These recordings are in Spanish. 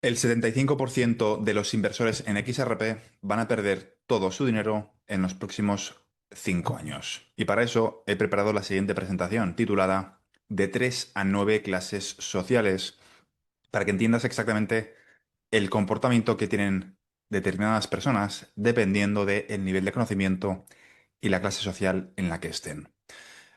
El 75% de los inversores en XRP van a perder todo su dinero en los próximos 5 años. Y para eso he preparado la siguiente presentación titulada De 3 a 9 clases sociales, para que entiendas exactamente el comportamiento que tienen determinadas personas dependiendo del nivel de conocimiento y la clase social en la que estén.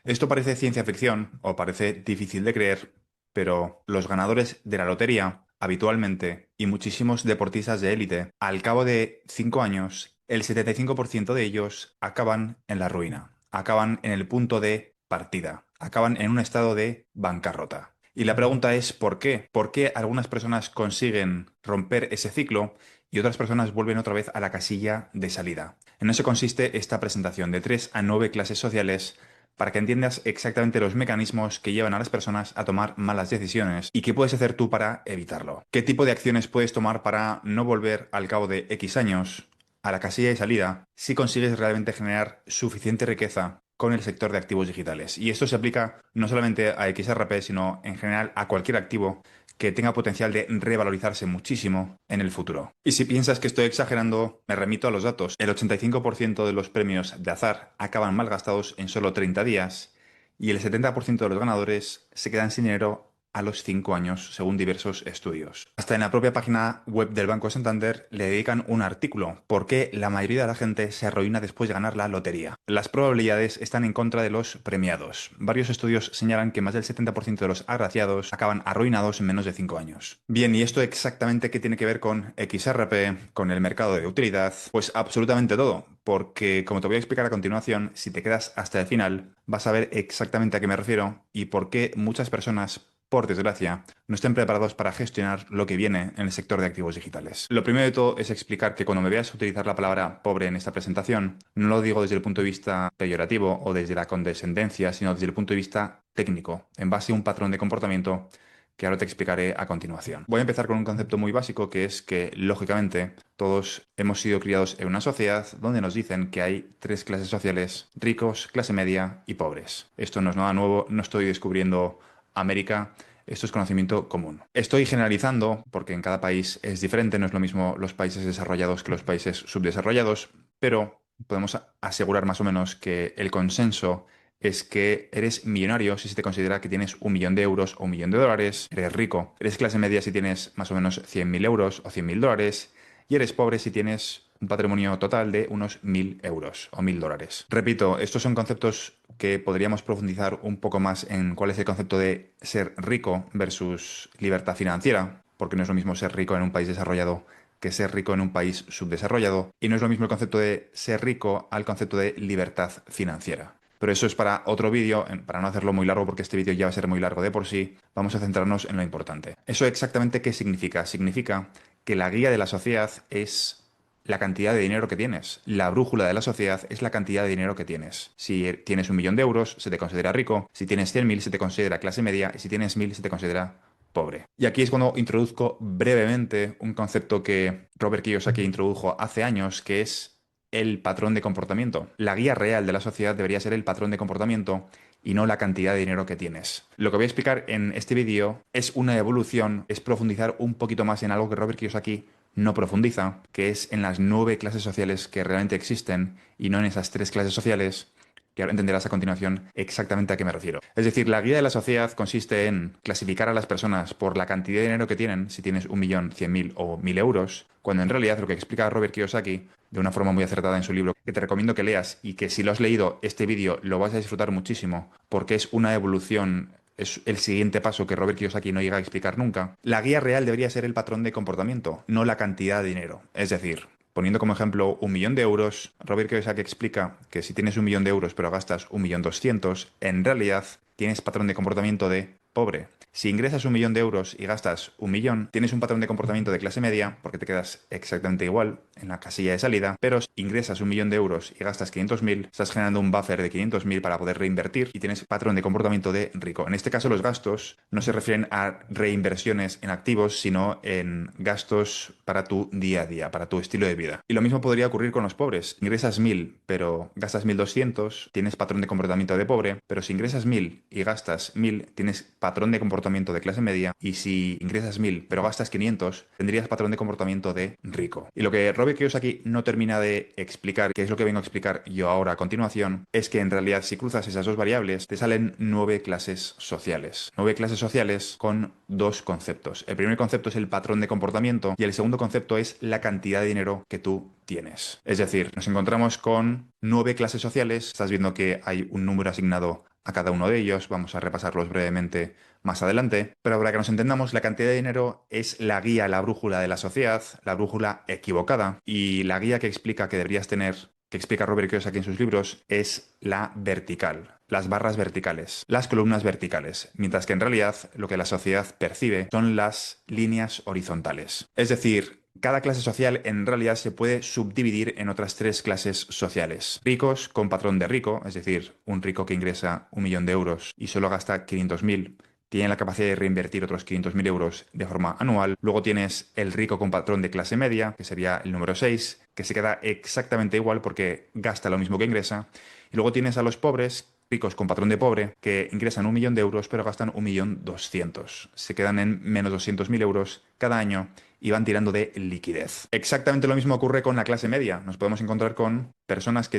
Esto parece ciencia ficción o parece difícil de creer, pero los ganadores de la lotería, habitualmente, y muchísimos deportistas de élite, al cabo de 5 años, el 75% de ellos acaban en la ruina, acaban en el punto de partida, acaban en un estado de bancarrota. Y la pregunta es ¿por qué? ¿Por qué algunas personas consiguen romper ese ciclo y otras personas vuelven otra vez a la casilla de salida? En eso consiste esta presentación de 3 a 9 clases sociales para que entiendas exactamente los mecanismos que llevan a las personas a tomar malas decisiones y qué puedes hacer tú para evitarlo. ¿Qué tipo de acciones puedes tomar para no volver al cabo de X años a la casilla de salida si consigues realmente generar suficiente riqueza con el sector de activos digitales? Y esto se aplica no solamente a XRP, sino en general a cualquier activo que tenga potencial de revalorizarse muchísimo en el futuro. Y si piensas que estoy exagerando, me remito a los datos. El 85% de los premios de azar acaban malgastados en solo 30 días y el 70% de los ganadores se quedan sin dinero a los 5 años, según diversos estudios. Hasta en la propia página web del Banco Santander le dedican un artículo, ¿por qué la mayoría de la gente se arruina después de ganar la lotería? Las probabilidades están en contra de los premiados. Varios estudios señalan que más del 70% de los agraciados acaban arruinados en menos de 5 años. Bien, ¿y esto exactamente qué tiene que ver con XRP, con el mercado de utilidad? Pues absolutamente todo, porque como te voy a explicar a continuación, si te quedas hasta el final, vas a ver exactamente a qué me refiero y por qué muchas personas, por desgracia, no estén preparados para gestionar lo que viene en el sector de activos digitales. Lo primero de todo es explicar que cuando me veas utilizar la palabra pobre en esta presentación, no lo digo desde el punto de vista peyorativo o desde la condescendencia, sino desde el punto de vista técnico, en base a un patrón de comportamiento que ahora te explicaré a continuación. Voy a empezar con un concepto muy básico que es que, lógicamente, todos hemos sido criados en una sociedad donde nos dicen que hay tres clases sociales: ricos, clase media y pobres. Esto no es nada nuevo, no estoy descubriendo América. Esto es conocimiento común. Estoy generalizando porque en cada país es diferente, no es lo mismo los países desarrollados que los países subdesarrollados, pero podemos asegurar más o menos que el consenso es que eres millonario si se te considera que tienes 1 millón de euros o 1 millón de dólares, eres rico, eres clase media si tienes más o menos 100.000 euros o 100.000 dólares, y eres pobre si tienes un patrimonio total de unos 1.000 euros o 1.000 dólares. Repito, estos son conceptos que podríamos profundizar un poco más en cuál es el concepto de ser rico versus libertad financiera, porque no es lo mismo ser rico en un país desarrollado que ser rico en un país subdesarrollado, y no es lo mismo el concepto de ser rico al concepto de libertad financiera. Pero eso es para otro vídeo, para no hacerlo muy largo porque este vídeo ya va a ser muy largo de por sí, vamos a centrarnos en lo importante. ¿Eso exactamente qué significa? Significa que la guía de la sociedad es la cantidad de dinero que tienes. La brújula de la sociedad es la cantidad de dinero que tienes. Si tienes 1 millón de euros, se te considera rico. Si tienes 100.000, se te considera clase media. Y si tienes 1.000, se te considera pobre. Y aquí es cuando introduzco brevemente un concepto que Robert Kiyosaki introdujo hace años, que es el patrón de comportamiento. La guía real de la sociedad debería ser el patrón de comportamiento y no la cantidad de dinero que tienes. Lo que voy a explicar en este vídeo es una evolución, es profundizar un poquito más en algo que Robert Kiyosaki no profundiza, que es en las 9 clases sociales que realmente existen y no en esas 3 clases sociales, que ahora entenderás a continuación exactamente a qué me refiero. Es decir, la guía de la sociedad consiste en clasificar a las personas por la cantidad de dinero que tienen, si tienes 1.000.000, 100.000 o 1.000 euros, cuando en realidad lo que explica Robert Kiyosaki de una forma muy acertada en su libro, que te recomiendo que leas y que si lo has leído este vídeo lo vas a disfrutar muchísimo, porque es una evolución, es el siguiente paso que Robert Kiyosaki no llega a explicar nunca. La guía real debería ser el patrón de comportamiento, no la cantidad de dinero. Es decir, poniendo como ejemplo 1 millón de euros, Robert Kiyosaki explica que si tienes 1 millón de euros pero gastas 1.200.000, en realidad tienes patrón de comportamiento de pobre. Si ingresas 1 millón de euros y gastas 1 millón, tienes un patrón de comportamiento de clase media porque te quedas exactamente igual en la casilla de salida, pero si ingresas 1 millón de euros y gastas 500.000, estás generando un buffer de 500.000 para poder reinvertir y tienes patrón de comportamiento de rico. En este caso los gastos no se refieren a reinversiones en activos, sino en gastos para tu día a día, para tu estilo de vida. Y lo mismo podría ocurrir con los pobres. Ingresas 1.000 pero gastas 1.200, tienes patrón de comportamiento de pobre, pero si ingresas 1.000 y gastas 1.000, tienes patrón de comportamiento de clase media, y si ingresas 1.000 pero gastas 500, tendrías patrón de comportamiento de rico. Y lo que Robert Kiyosaki no termina de explicar, que es lo que vengo a explicar yo ahora a continuación, es que en realidad si cruzas esas dos variables, te salen 9 clases sociales. 9 clases sociales con dos conceptos. El primer concepto es el patrón de comportamiento y el segundo concepto es la cantidad de dinero que tú tienes. Es decir, nos encontramos con 9 clases sociales. Estás viendo que hay un número asignado a cada uno de ellos. Vamos a repasarlos brevemente más adelante. Pero para que nos entendamos, la cantidad de dinero es la guía, la brújula de la sociedad, la brújula equivocada. Y la guía que explica que deberías tener, que explica Robert Kiyosaki en sus libros, es la vertical. Las barras verticales, las columnas verticales, mientras que en realidad lo que la sociedad percibe son las líneas horizontales. Es decir, cada clase social en realidad se puede subdividir en otras 3 clases sociales. Ricos con patrón de rico, es decir, un rico que ingresa 1.000.000 de euros y solo gasta 500.000, tiene la capacidad de reinvertir otros 500.000 euros de forma anual. Luego tienes el rico con patrón de clase media, que sería el número 6, que se queda exactamente igual porque gasta lo mismo que ingresa. Y luego tienes a los pobres, ricos con patrón de pobre, que ingresan 1.000.000 de euros pero gastan 1.200.000. Se quedan en menos 200.000 euros cada año y van tirando de liquidez. Exactamente lo mismo ocurre con la clase media. Nos podemos encontrar con personas que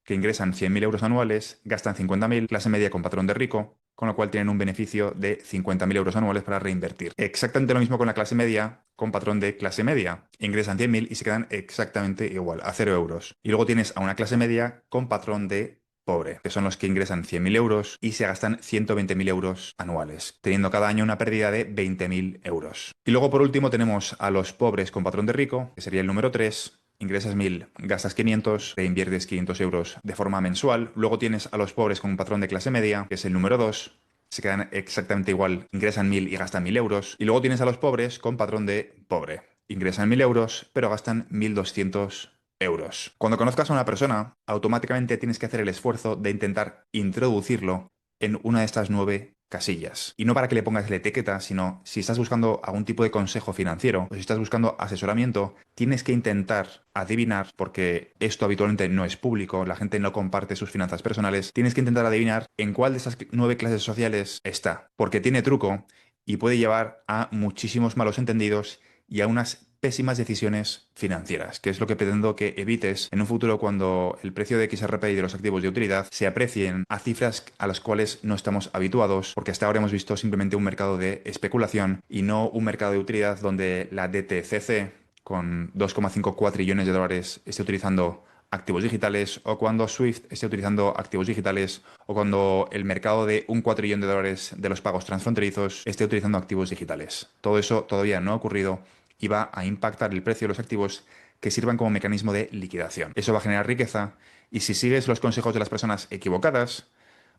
ingresan 100.000 euros anuales, gastan 50.000, clase media con patrón de rico, con lo cual tienen un beneficio de 50.000 euros anuales para reinvertir. Exactamente lo mismo con la clase media, con patrón de clase media. Ingresan 100.000 y se quedan exactamente igual, a 0 euros. Y luego tienes a una clase media con patrón de pobre, que son los que ingresan 100.000 euros y se gastan 120.000 euros anuales, teniendo cada año una pérdida de 20.000 euros. Y luego por último tenemos a los pobres con patrón de rico, que sería el número 3. Ingresas 1.000, gastas 500, reinviertes 500 euros de forma mensual. Luego tienes a los pobres con un patrón de clase media, que es el número 2. Se quedan exactamente igual, ingresan 1.000 y gastan 1.000 euros. Y luego tienes a los pobres con patrón de pobre. Ingresan 1.000 euros, pero gastan 1.200 euros. Cuando conozcas a una persona, automáticamente tienes que hacer el esfuerzo de intentar introducirlo en una de estas 9 casillas. Y no para que le pongas la etiqueta, sino si estás buscando algún tipo de consejo financiero o si estás buscando asesoramiento, tienes que intentar adivinar, porque esto habitualmente no es público, la gente no comparte sus finanzas personales, tienes que intentar adivinar en cuál de esas 9 clases sociales está, porque tiene truco y puede llevar a muchísimos malos entendidos y a unas pésimas decisiones financieras, que es lo que pretendo que evites en un futuro cuando el precio de XRP y de los activos de utilidad se aprecien a cifras a las cuales no estamos habituados, porque hasta ahora hemos visto simplemente un mercado de especulación y no un mercado de utilidad donde la DTCC, con 2,54 trillones de dólares, esté utilizando activos digitales, o cuando Swift esté utilizando activos digitales, o cuando el mercado de un cuatrillón de dólares de los pagos transfronterizos esté utilizando activos digitales. Todo eso todavía no ha ocurrido y va a impactar el precio de los activos que sirvan como mecanismo de liquidación. Eso va a generar riqueza y si sigues los consejos de las personas equivocadas,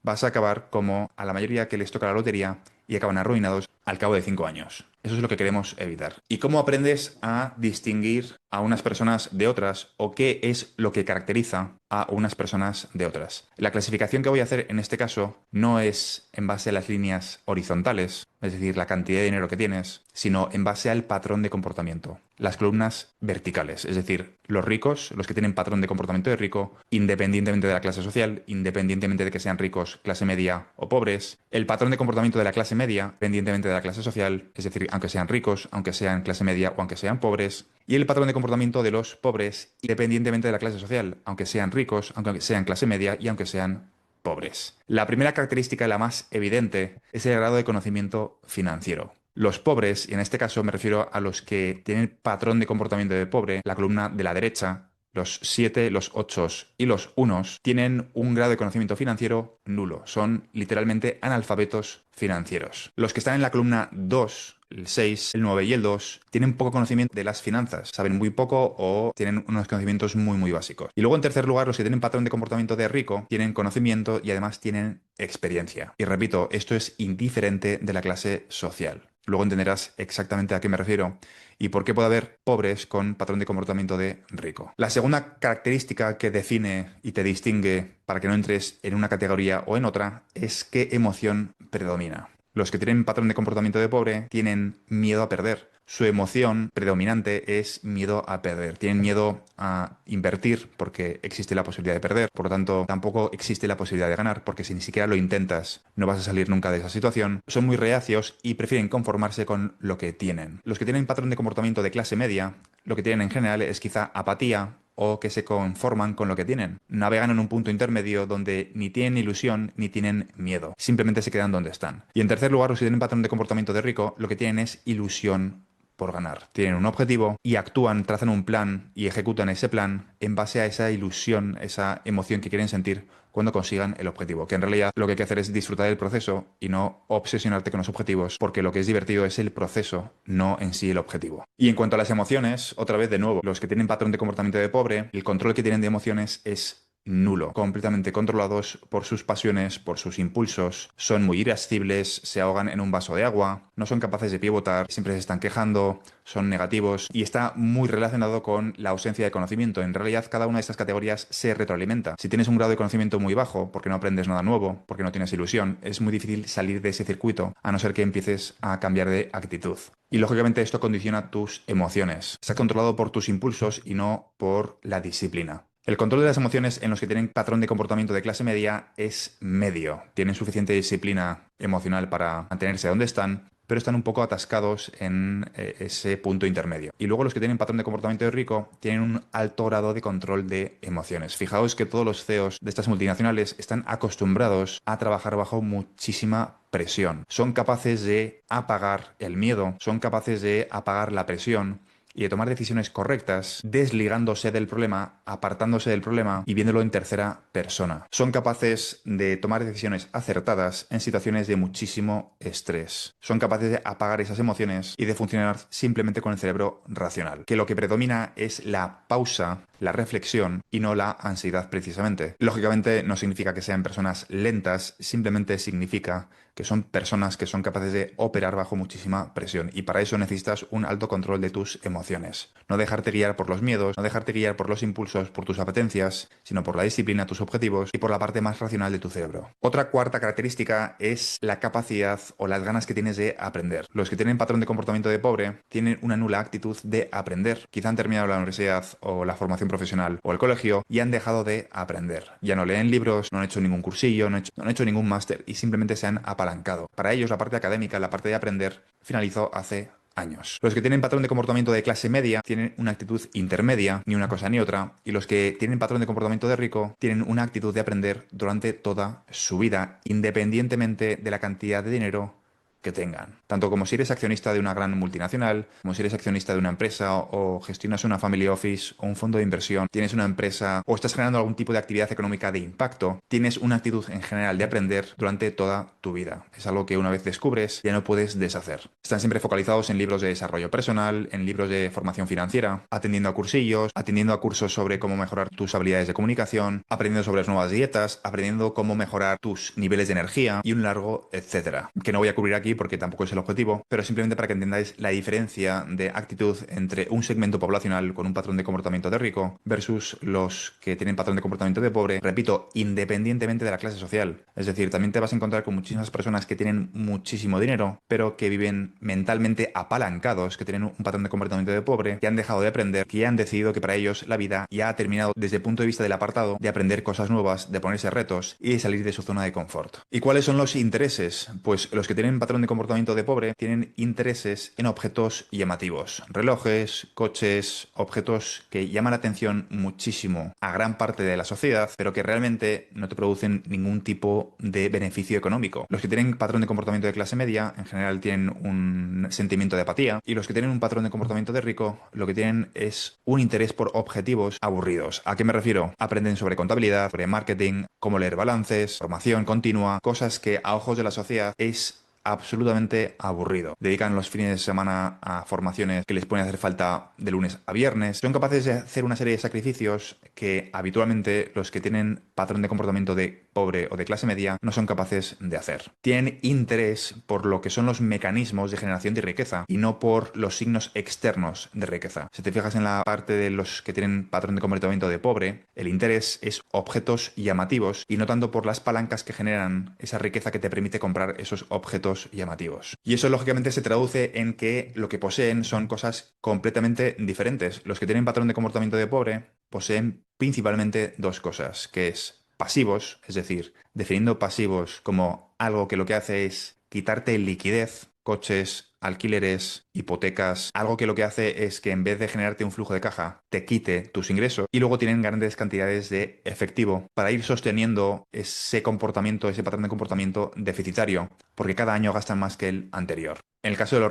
vas a acabar como a la mayoría que les toca la lotería y acaban arruinados al cabo de 5 años. Eso es lo que queremos evitar. ¿Y cómo aprendes a distinguir a unas personas de otras o qué es lo que caracteriza a unas personas de otras? La clasificación que voy a hacer en este caso no es en base a las líneas horizontales, es decir, la cantidad de dinero que tienes, sino en base al patrón de comportamiento, las columnas verticales, es decir, los ricos, los que tienen patrón de comportamiento de rico, independientemente de la clase social, independientemente de que sean ricos, clase media o pobres, el patrón de comportamiento de la clase media, independientemente de la clase social, es decir, aunque sean ricos, aunque sean clase media o aunque sean pobres, y el patrón de comportamiento de los pobres, independientemente de la clase social, aunque sean ricos, aunque sean clase media y aunque sean pobres. La primera característica, la más evidente, es el grado de conocimiento financiero. Los pobres, y en este caso me refiero a los que tienen patrón de comportamiento de pobre, la columna de la derecha, los 7, los 8 y los 1 tienen un grado de conocimiento financiero nulo. Son literalmente analfabetos financieros. Los que están en la columna 2, el 6, el 9 y el 2 tienen poco conocimiento de las finanzas. Saben muy poco o tienen unos conocimientos muy básicos. Y luego en tercer lugar, los que tienen patrón de comportamiento de rico tienen conocimiento y además tienen experiencia. Y repito, esto es indiferente de la clase social. Luego entenderás exactamente a qué me refiero y por qué puede haber pobres con patrón de comportamiento de rico. La segunda característica que define y te distingue para que no entres en una categoría o en otra es qué emoción predomina. Los que tienen patrón de comportamiento de pobre tienen miedo a perder. Su emoción predominante es miedo a perder. Tienen miedo a invertir porque existe la posibilidad de perder. Por lo tanto, tampoco existe la posibilidad de ganar porque si ni siquiera lo intentas, no vas a salir nunca de esa situación. Son muy reacios y prefieren conformarse con lo que tienen. Los que tienen patrón de comportamiento de clase media, lo que tienen en general es quizá apatía o que se conforman con lo que tienen. Navegan en un punto intermedio donde ni tienen ilusión ni tienen miedo. Simplemente se quedan donde están. Y en tercer lugar, los que tienen patrón de comportamiento de rico, lo que tienen es ilusión por ganar. Tienen un objetivo y actúan, trazan un plan y ejecutan ese plan en base a esa ilusión, esa emoción que quieren sentir cuando consigan el objetivo. Que en realidad lo que hay que hacer es disfrutar del proceso y no obsesionarte con los objetivos, porque lo que es divertido es el proceso, no en sí el objetivo. Y en cuanto a las emociones, otra vez de nuevo, los que tienen patrón de comportamiento de pobre, el control que tienen de emociones es nulo, completamente controlados por sus pasiones, por sus impulsos, son muy irascibles, se ahogan en un vaso de agua, no son capaces de pivotar, siempre se están quejando, son negativos y está muy relacionado con la ausencia de conocimiento. En realidad, cada una de estas categorías se retroalimenta. Si tienes un grado de conocimiento muy bajo, porque no aprendes nada nuevo, porque no tienes ilusión, es muy difícil salir de ese circuito, a no ser que empieces a cambiar de actitud. Y lógicamente esto condiciona tus emociones. Está controlado por tus impulsos y no por la disciplina. El control de las emociones en los que tienen patrón de comportamiento de clase media es medio. Tienen suficiente disciplina emocional para mantenerse donde están, pero están un poco atascados en ese punto intermedio. Y luego los que tienen patrón de comportamiento de rico tienen un alto grado de control de emociones. Fijaos que todos los CEOs de estas multinacionales están acostumbrados a trabajar bajo muchísima presión. Son capaces de apagar el miedo, son capaces de apagar la presión y de tomar decisiones correctas, desligándose del problema, apartándose del problema y viéndolo en tercera persona. Son capaces de tomar decisiones acertadas en situaciones de muchísimo estrés. Son capaces de apagar esas emociones y de funcionar simplemente con el cerebro racional, que lo que predomina es la pausa, la reflexión y no la ansiedad precisamente. Lógicamente no significa que sean personas lentas, simplemente significa que son personas que son capaces de operar bajo muchísima presión y para eso necesitas un alto control de tus emociones. No dejarte guiar por los miedos, no dejarte guiar por los impulsos, por tus apetencias, sino por la disciplina, tus objetivos y por la parte más racional de tu cerebro. Otra cuarta característica es la capacidad o las ganas que tienes de aprender. Los que tienen patrón de comportamiento de pobre tienen una nula actitud de aprender. Quizá han terminado la universidad o la formación profesional o el colegio y han dejado de aprender. Ya no leen libros, no han hecho ningún cursillo, no han hecho ningún máster y simplemente se han apalancado. Para ellos la parte académica, la parte de aprender, finalizó hace años. Los que tienen patrón de comportamiento de clase media tienen una actitud intermedia, ni una cosa ni otra, y los que tienen patrón de comportamiento de rico tienen una actitud de aprender durante toda su vida, independientemente de la cantidad de dinero que tengan. Tanto como si eres accionista de una gran multinacional, como si eres accionista de una empresa o gestionas una family office o un fondo de inversión, tienes una empresa o estás generando algún tipo de actividad económica de impacto, tienes una actitud en general de aprender durante toda tu vida. Es algo que una vez descubres ya no puedes deshacer. Están siempre focalizados en libros de desarrollo personal, en libros de formación financiera, atendiendo a cursillos, atendiendo a cursos sobre cómo mejorar tus habilidades de comunicación, aprendiendo sobre las nuevas dietas, aprendiendo cómo mejorar tus niveles de energía y un largo etcétera, que no voy a cubrir aquí porque tampoco es el objetivo, pero simplemente para que entendáis la diferencia de actitud entre un segmento poblacional con un patrón de comportamiento de rico versus los que tienen patrón de comportamiento de pobre, repito, independientemente de la clase social. Es decir, también te vas a encontrar con muchísimas personas que tienen muchísimo dinero, pero que viven mentalmente apalancados, que tienen un patrón de comportamiento de pobre, que han dejado de aprender, que ya han decidido que para ellos la vida ya ha terminado desde el punto de vista del apartado de aprender cosas nuevas, de ponerse retos y de salir de su zona de confort. ¿Y cuáles son los intereses? Pues los que tienen patrón de comportamiento de pobre tienen intereses en objetos llamativos, relojes, coches, objetos que llaman la atención muchísimo a gran parte de la sociedad, pero que realmente no te producen ningún tipo de beneficio económico. Los que tienen patrón de comportamiento de clase media en general tienen un sentimiento de apatía y los que tienen un patrón de comportamiento de rico lo que tienen es un interés por objetivos aburridos. ¿A qué me refiero? Aprenden sobre contabilidad, sobre marketing, cómo leer balances, formación continua, cosas que a ojos de la sociedad es absolutamente aburrido. Dedican los fines de semana a formaciones que les pueden hacer falta de lunes a viernes. Son capaces de hacer una serie de sacrificios que habitualmente los que tienen patrón de comportamiento de pobre o de clase media no son capaces de hacer. Tienen interés por lo que son los mecanismos de generación de riqueza y no por los signos externos de riqueza. Si te fijas en la parte de los que tienen patrón de comportamiento de pobre, el interés es objetos llamativos y no tanto por las palancas que generan esa riqueza que te permite comprar esos objetos todos llamativos. Y eso lógicamente se traduce en que lo que poseen son cosas completamente diferentes. Los que tienen patrón de comportamiento de pobre poseen principalmente dos cosas, que es pasivos, es decir, definiendo pasivos como algo que lo que hace es quitarte liquidez, coches, alquileres, hipotecas, algo que lo que hace es que en vez de generarte un flujo de caja, te quite tus ingresos y luego tienen grandes cantidades de efectivo para ir sosteniendo ese comportamiento, ese patrón de comportamiento deficitario, porque cada año gastan más que el anterior. En el caso de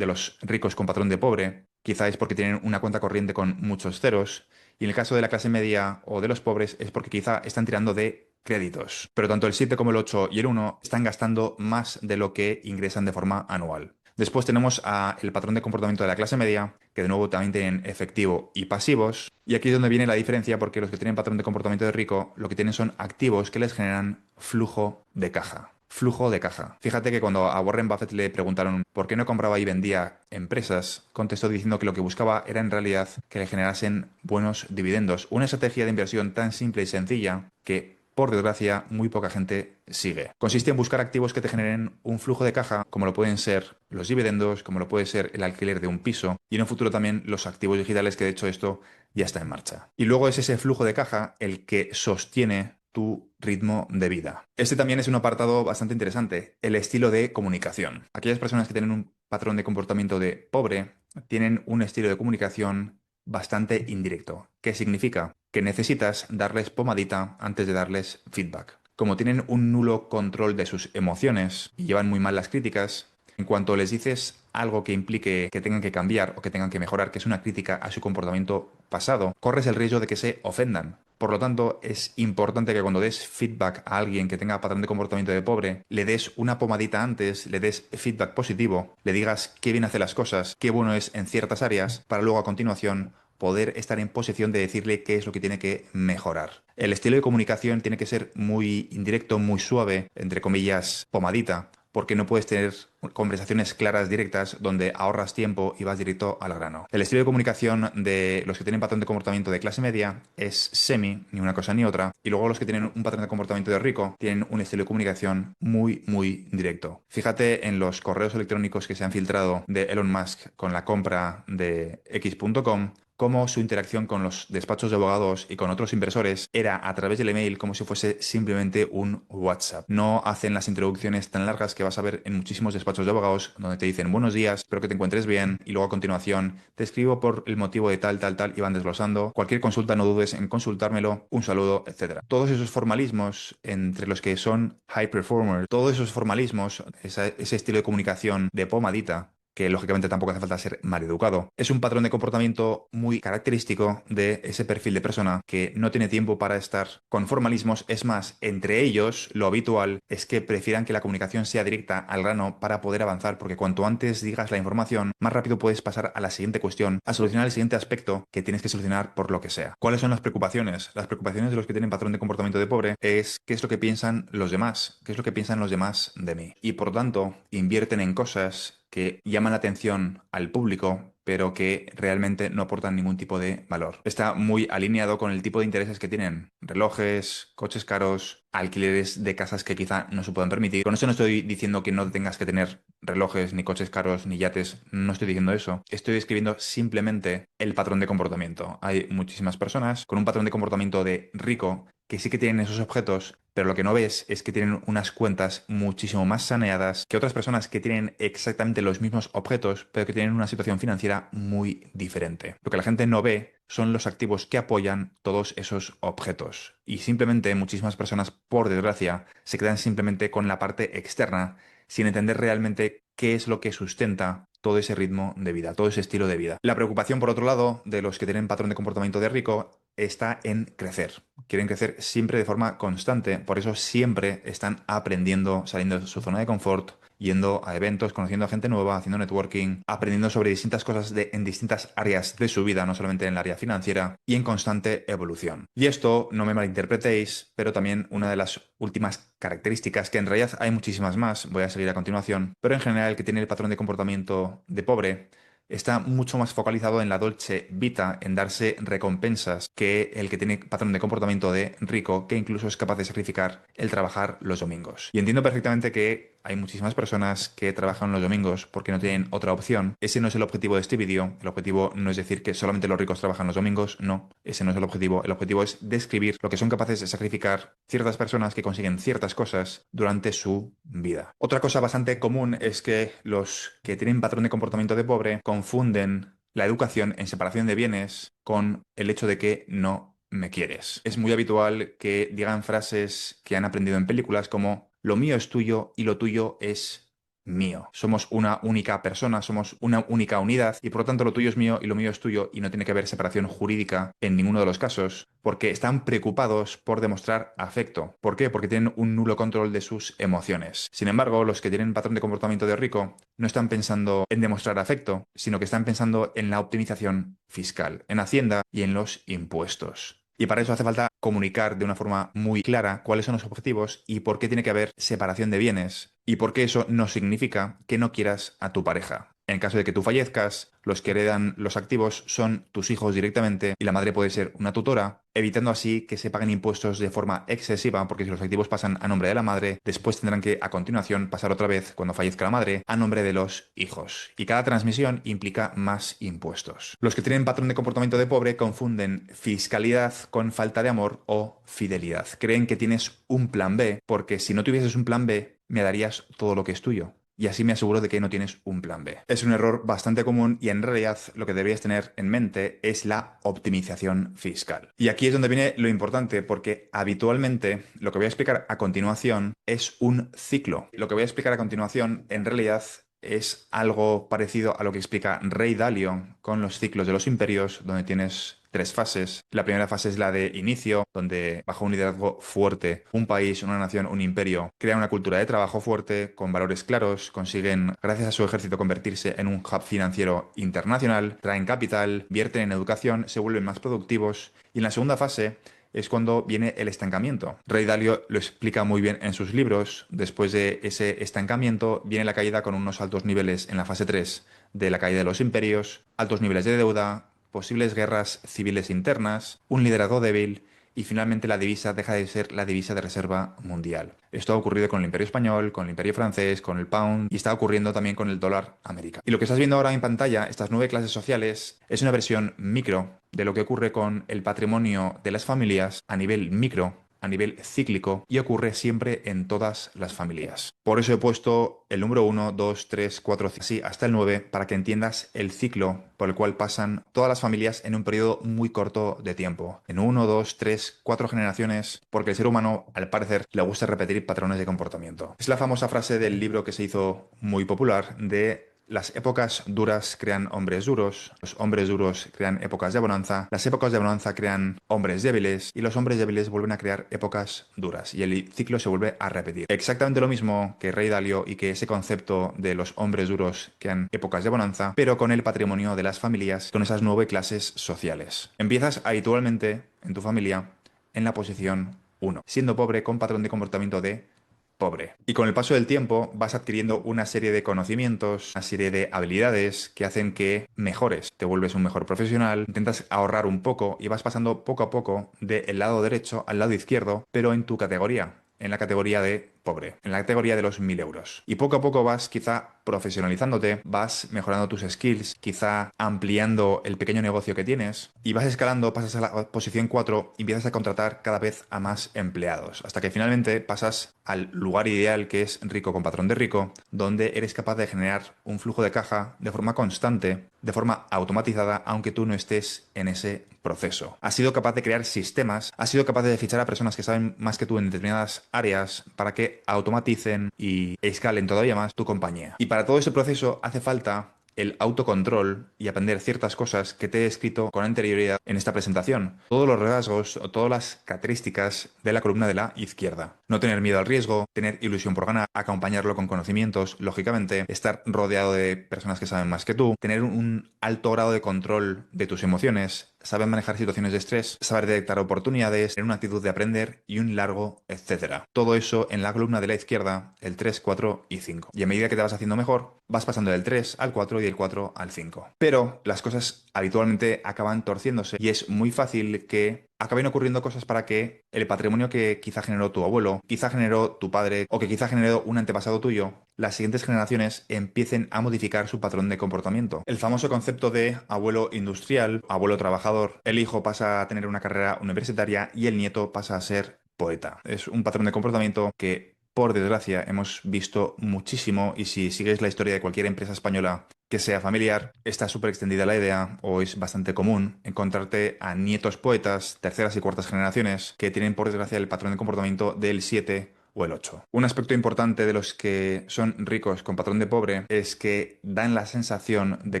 los ricos con patrón de pobre, quizá es porque tienen una cuenta corriente con muchos ceros, y en el caso de la clase media o de los pobres es porque quizá están tirando de créditos. Pero tanto el 7 como el 8 y el 1 están gastando más de lo que ingresan de forma anual. Después tenemos el patrón de comportamiento de la clase media, que de nuevo también tienen efectivo y pasivos. Y aquí es donde viene la diferencia, porque los que tienen patrón de comportamiento de rico, lo que tienen son activos que les generan flujo de caja. Flujo de caja. Fíjate que cuando a Warren Buffett le preguntaron por qué no compraba y vendía empresas, contestó diciendo que lo que buscaba era en realidad que le generasen buenos dividendos. Una estrategia de inversión tan simple y sencilla que, por desgracia, muy poca gente sigue. Consiste en buscar activos que te generen un flujo de caja, como lo pueden ser los dividendos, como lo puede ser el alquiler de un piso y en un futuro también los activos digitales, que de hecho esto ya está en marcha. Y luego es ese flujo de caja el que sostiene tu ritmo de vida. Este también es un apartado bastante interesante, el estilo de comunicación. Aquellas personas que tienen un patrón de comportamiento de pobre tienen un estilo de comunicación bastante indirecto. ¿Qué significa? Que necesitas darles pomadita antes de darles feedback. Como tienen un nulo control de sus emociones y llevan muy mal las críticas, en cuanto les dices algo que implique que tengan que cambiar o que tengan que mejorar, que es una crítica a su comportamiento pasado, corres el riesgo de que se ofendan. Por lo tanto, es importante que cuando des feedback a alguien que tenga patrón de comportamiento de pobre, le des una pomadita antes, le des feedback positivo, le digas qué bien hace las cosas, qué bueno es en ciertas áreas, para luego a continuación poder estar en posición de decirle qué es lo que tiene que mejorar. El estilo de comunicación tiene que ser muy indirecto, muy suave, entre comillas, pomadita, porque no puedes tener conversaciones claras, directas, donde ahorras tiempo y vas directo al grano. El estilo de comunicación de los que tienen patrón de comportamiento de clase media es semi, ni una cosa ni otra, y luego los que tienen un patrón de comportamiento de rico tienen un estilo de comunicación muy, muy directo. Fíjate en los correos electrónicos que se han filtrado de Elon Musk con la compra de X.com, cómo su interacción con los despachos de abogados y con otros inversores era a través del email, como si fuese simplemente un WhatsApp. No hacen las introducciones tan largas que vas a ver en muchísimos despachos de abogados, donde te dicen buenos días, espero que te encuentres bien, y luego a continuación te escribo por el motivo de tal, tal, tal, y van desglosando. Cualquier consulta no dudes en consultármelo, un saludo, etcétera. Todos esos formalismos, entre los que son high performers, todos esos formalismos, ese estilo de comunicación de pomadita, que lógicamente tampoco hace falta ser maleducado. Es un patrón de comportamiento muy característico de ese perfil de persona que no tiene tiempo para estar con formalismos. Es más, entre ellos lo habitual es que prefieran que la comunicación sea directa al grano para poder avanzar, porque cuanto antes digas la información, más rápido puedes pasar a la siguiente cuestión, a solucionar el siguiente aspecto que tienes que solucionar por lo que sea. ¿Cuáles son las preocupaciones? Las preocupaciones de los que tienen patrón de comportamiento de pobre es qué es lo que piensan los demás, qué es lo que piensan los demás de mí. Y por tanto, invierten en cosas que llaman la atención al público, pero que realmente no aportan ningún tipo de valor. Está muy alineado con el tipo de intereses que tienen: relojes, coches caros, alquileres de casas que quizá no se puedan permitir. Con eso no estoy diciendo que no tengas que tener relojes, ni coches caros, ni yates. No estoy diciendo eso. Estoy describiendo simplemente el patrón de comportamiento. Hay muchísimas personas con un patrón de comportamiento de rico que sí que tienen esos objetos, pero lo que no ves es que tienen unas cuentas muchísimo más saneadas que otras personas que tienen exactamente los mismos objetos, pero que tienen una situación financiera muy diferente. Lo que la gente no ve son los activos que apoyan todos esos objetos. Y simplemente muchísimas personas, por desgracia, se quedan simplemente con la parte externa, sin entender realmente qué es lo que sustenta todo ese ritmo de vida, todo ese estilo de vida. La preocupación, por otro lado, de los que tienen patrón de comportamiento de rico está en crecer. Quieren crecer siempre de forma constante, por eso siempre están aprendiendo, saliendo de su zona de confort, yendo a eventos, conociendo a gente nueva, haciendo networking, aprendiendo sobre distintas cosas en distintas áreas de su vida, no solamente en el área financiera, y en constante evolución. Y esto, no me malinterpretéis, pero también una de las últimas características, que en realidad hay muchísimas más, voy a seguir a continuación, pero en general el que tiene el patrón de comportamiento de pobre está mucho más focalizado en la dolce vita, en darse recompensas, que el que tiene patrón de comportamiento de rico, que incluso es capaz de sacrificar el trabajar los domingos. Y entiendo perfectamente que hay muchísimas personas que trabajan los domingos porque no tienen otra opción. Ese no es el objetivo de este vídeo. El objetivo no es decir que solamente los ricos trabajan los domingos. No, ese no es el objetivo. El objetivo es describir lo que son capaces de sacrificar ciertas personas que consiguen ciertas cosas durante su vida. Otra cosa bastante común es que los que tienen patrón de comportamiento de pobre confunden la educación en separación de bienes con el hecho de que no me quieres. Es muy habitual que digan frases que han aprendido en películas como lo mío es tuyo y lo tuyo es mío. Somos una única persona, somos una única unidad y por lo tanto lo tuyo es mío y lo mío es tuyo y no tiene que haber separación jurídica en ninguno de los casos porque están preocupados por demostrar afecto. ¿Por qué? Porque tienen un nulo control de sus emociones. Sin embargo, los que tienen patrón de comportamiento de rico no están pensando en demostrar afecto, sino que están pensando en la optimización fiscal, en Hacienda y en los impuestos. Y para eso hace falta comunicar de una forma muy clara cuáles son los objetivos y por qué tiene que haber separación de bienes y por qué eso no significa que no quieras a tu pareja. En caso de que tú fallezcas, los que heredan los activos son tus hijos directamente y la madre puede ser una tutora, evitando así que se paguen impuestos de forma excesiva, porque si los activos pasan a nombre de la madre, después tendrán que a continuación pasar otra vez, cuando fallezca la madre, a nombre de los hijos. Y cada transmisión implica más impuestos. Los que tienen patrón de comportamiento de pobre confunden fiscalidad con falta de amor o fidelidad. Creen que tienes un plan B, porque si no tuvieses un plan B, me darías todo lo que es tuyo. Y así me aseguro de que no tienes un plan B. Es un error bastante común y en realidad lo que deberías tener en mente es la optimización fiscal. Y aquí es donde viene lo importante porque habitualmente lo que voy a explicar a continuación es un ciclo. Lo que voy a explicar a continuación en realidad es algo parecido a lo que explica Rey Dalio con los ciclos de los imperios, donde tienes tres fases. La primera fase es la de inicio, donde bajo un liderazgo fuerte, un país, una nación, un imperio, crea una cultura de trabajo fuerte, con valores claros, consiguen, gracias a su ejército, convertirse en un hub financiero internacional, traen capital, vierten en educación, se vuelven más productivos. Y en la segunda fase es cuando viene el estancamiento. Rey Dalio lo explica muy bien en sus libros. Después de ese estancamiento viene la caída con unos altos niveles en la fase 3 de la caída de los imperios, altos niveles de deuda, posibles guerras civiles internas, un liderazgo débil y finalmente la divisa deja de ser la divisa de reserva mundial. Esto ha ocurrido con el Imperio Español, con el Imperio Francés, con el Pound y está ocurriendo también con el dólar americano. Y lo que estás viendo ahora en pantalla, estas 9 clases sociales, es una versión micro de lo que ocurre con el patrimonio de las familias a nivel micro, a nivel cíclico y ocurre siempre en todas las familias. Por eso he puesto el número 1, 2, 3, 4, 5, así hasta el 9 para que entiendas el ciclo por el cual pasan todas las familias en un periodo muy corto de tiempo. En 1, 2, 3, 4 generaciones, porque el ser humano, al parecer, le gusta repetir patrones de comportamiento. Es la famosa frase del libro que se hizo muy popular de las épocas duras crean hombres duros, los hombres duros crean épocas de bonanza, las épocas de bonanza crean hombres débiles y los hombres débiles vuelven a crear épocas duras y el ciclo se vuelve a repetir. Exactamente lo mismo que Rey Dalio y que ese concepto de los hombres duros crean épocas de bonanza, pero con el patrimonio de las familias, con esas 9 clases sociales. Empiezas habitualmente en tu familia en la posición 1, siendo pobre con patrón de comportamiento de pobre. Y con el paso del tiempo vas adquiriendo una serie de conocimientos, una serie de habilidades que hacen que mejores. Te vuelves un mejor profesional, intentas ahorrar un poco y vas pasando poco a poco del lado derecho al lado izquierdo, pero en tu categoría, en la categoría de pobre, en la categoría de los 1.000 euros. Y poco a poco vas quizá profesionalizándote, vas mejorando tus skills, quizá ampliando el pequeño negocio que tienes y vas escalando, pasas a la posición 4 y empiezas a contratar cada vez a más empleados, hasta que finalmente pasas al lugar ideal que es rico con patrón de rico, donde eres capaz de generar un flujo de caja de forma constante, de forma automatizada, aunque tú no estés en ese proceso. Has sido capaz de crear sistemas, has sido capaz de fichar a personas que saben más que tú en determinadas áreas para que automaticen y escalen todavía más tu compañía. Y para todo ese proceso hace falta el autocontrol y aprender ciertas cosas que te he escrito con anterioridad en esta presentación. Todos los rasgos o todas las características de la columna de la izquierda. No tener miedo al riesgo, tener ilusión por ganar, acompañarlo con conocimientos, lógicamente, estar rodeado de personas que saben más que tú, tener un alto grado de control de tus emociones, saber manejar situaciones de estrés, saber detectar oportunidades, tener una actitud de aprender y un largo etcétera. Todo eso en la columna de la izquierda, el 3, 4 y 5. Y a medida que te vas haciendo mejor, vas pasando del 3 al 4 y del 4 al 5. Pero las cosas habitualmente acaban torciéndose y es muy fácil que acaben ocurriendo cosas para que el patrimonio que quizá generó tu abuelo, quizá generó tu padre o que quizá generó un antepasado tuyo, las siguientes generaciones empiecen a modificar su patrón de comportamiento. El famoso concepto de abuelo industrial, abuelo trabajador, el hijo pasa a tener una carrera universitaria y el nieto pasa a ser poeta. Es un patrón de comportamiento que, por desgracia, hemos visto muchísimo y si sigues la historia de cualquier empresa española que sea familiar, está súper extendida la idea o es bastante común encontrarte a nietos poetas, terceras y cuartas generaciones, que tienen por desgracia el patrón de comportamiento del 7 o el 8. Un aspecto importante de los que son ricos con patrón de pobre es que dan la sensación de